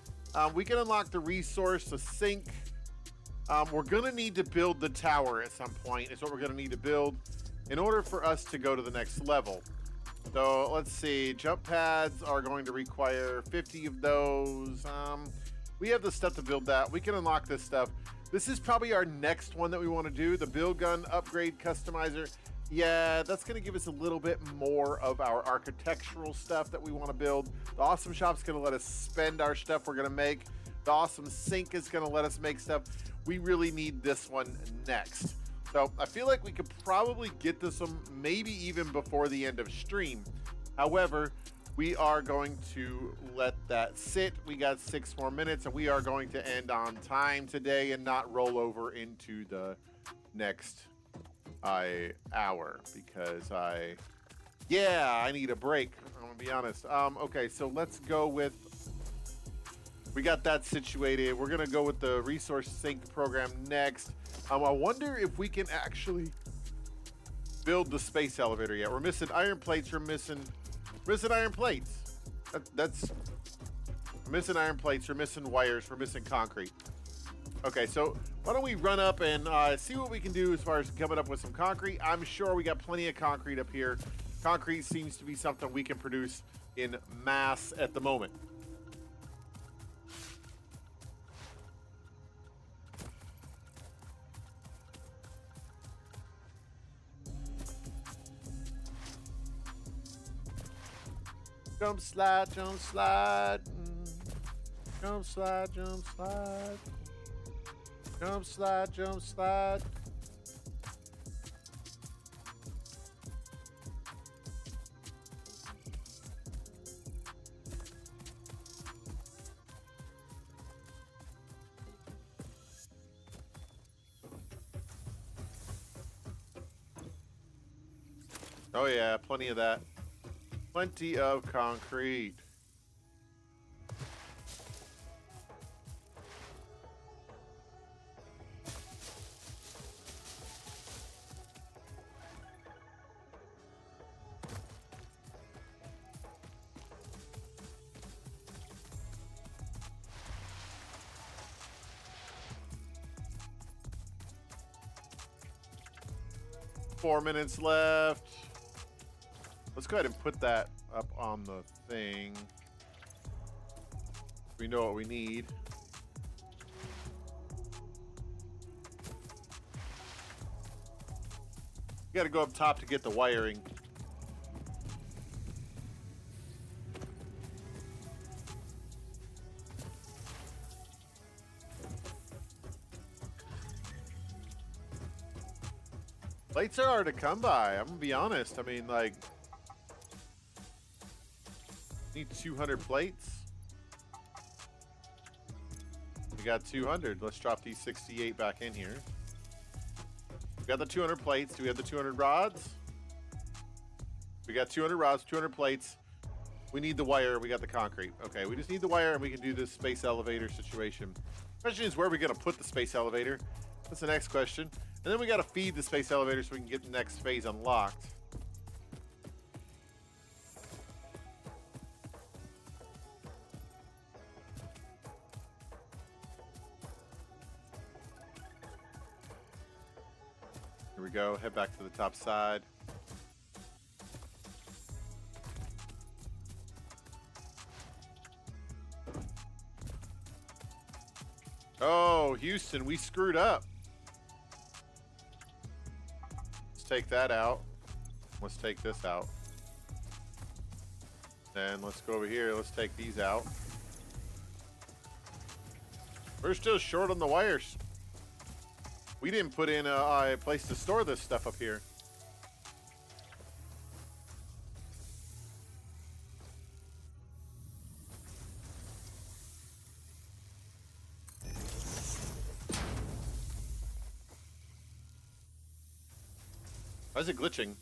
Speaker 1: We can unlock the resource, the sink. We're going to need to build the tower at some point. Is what we're going to need to build in order for us to go to the next level. So let's see. Jump pads are going to require 50 of those. We have the stuff to build that. We can unlock this stuff. This is probably our next one that we want to do. The build gun upgrade customizer. Yeah, that's going to give us a little bit more of our architectural stuff that we want to build. The awesome shop's going to let us spend our stuff we're going to make. The awesome sink is going to let us make stuff. We really need this one next. So I feel like we could probably get this one maybe even before the end of stream. However, we are going to let that sit. We got 6 more minutes and we are going to end on time today and not roll over into the next hour because I need a break. I'm gonna be honest. Okay, so let's go with We got that situated. We're gonna go with the resource sink program next. I wonder if we can actually build the space elevator yet. We're missing iron plates. We're missing iron plates. That's missing iron plates. We're missing wires. We're missing concrete. Okay, so why don't we run up and see what we can do as far as coming up with some concrete. I'm sure we got plenty of concrete up here. Concrete seems to be something we can produce in mass at the moment. Jump slide, jump slide. Jump slide, jump slide. Jump slide, jump slide. Oh yeah, plenty of that. Plenty of concrete. Four minutes left. Let's go ahead and put that up on the thing. We know what we need. You gotta go up top to get the wiring. Plates are hard to come by. I'm gonna be honest. I mean, like, need 200 plates. We got 200. Let's drop these 68 back in here. We got the 200 plates. Do we have the 200 rods? We got 200 rods, 200 plates. We need the wire. We got the concrete. Okay, we just need the wire and we can do this space elevator situation. Question is, where are we going to put the space elevator? That's the next question. And then we got to feed the space elevator so we can get the next phase unlocked. Here we go. Head back to the top side. Oh, Houston, we screwed up. Let's take that out. Let's take this out. Then let's go over here. Let's take these out. We're still short on the wires. We didn't put in a place to store this stuff up here. Why is it glitching?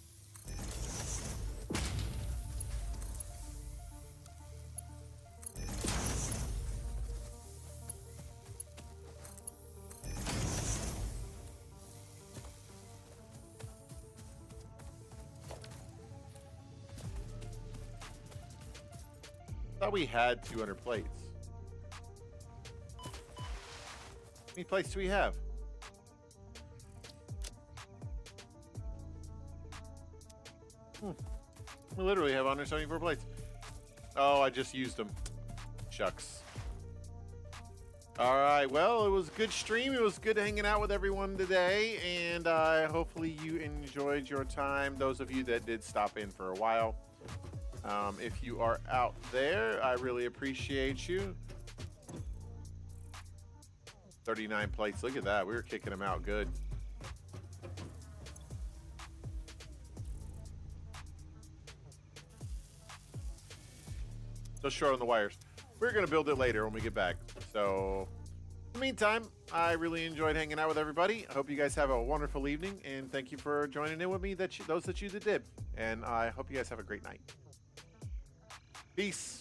Speaker 1: Thought we had 200 plates. How many plates do we have? We literally have 174 plates. Oh, I just used them. Shucks. All right. Well, it was a good stream. It was good hanging out with everyone today. And hopefully you enjoyed your time. Those of you that did stop in for a while. If you are out there, I really appreciate you. 39 plates. Look at that. We were kicking them out good. So short on the wires. We're going to build it later when we get back. So in the meantime, I really enjoyed hanging out with everybody. I hope you guys have a wonderful evening. And thank you for joining in with me, those that you did. And I hope you guys have a great night. Peace.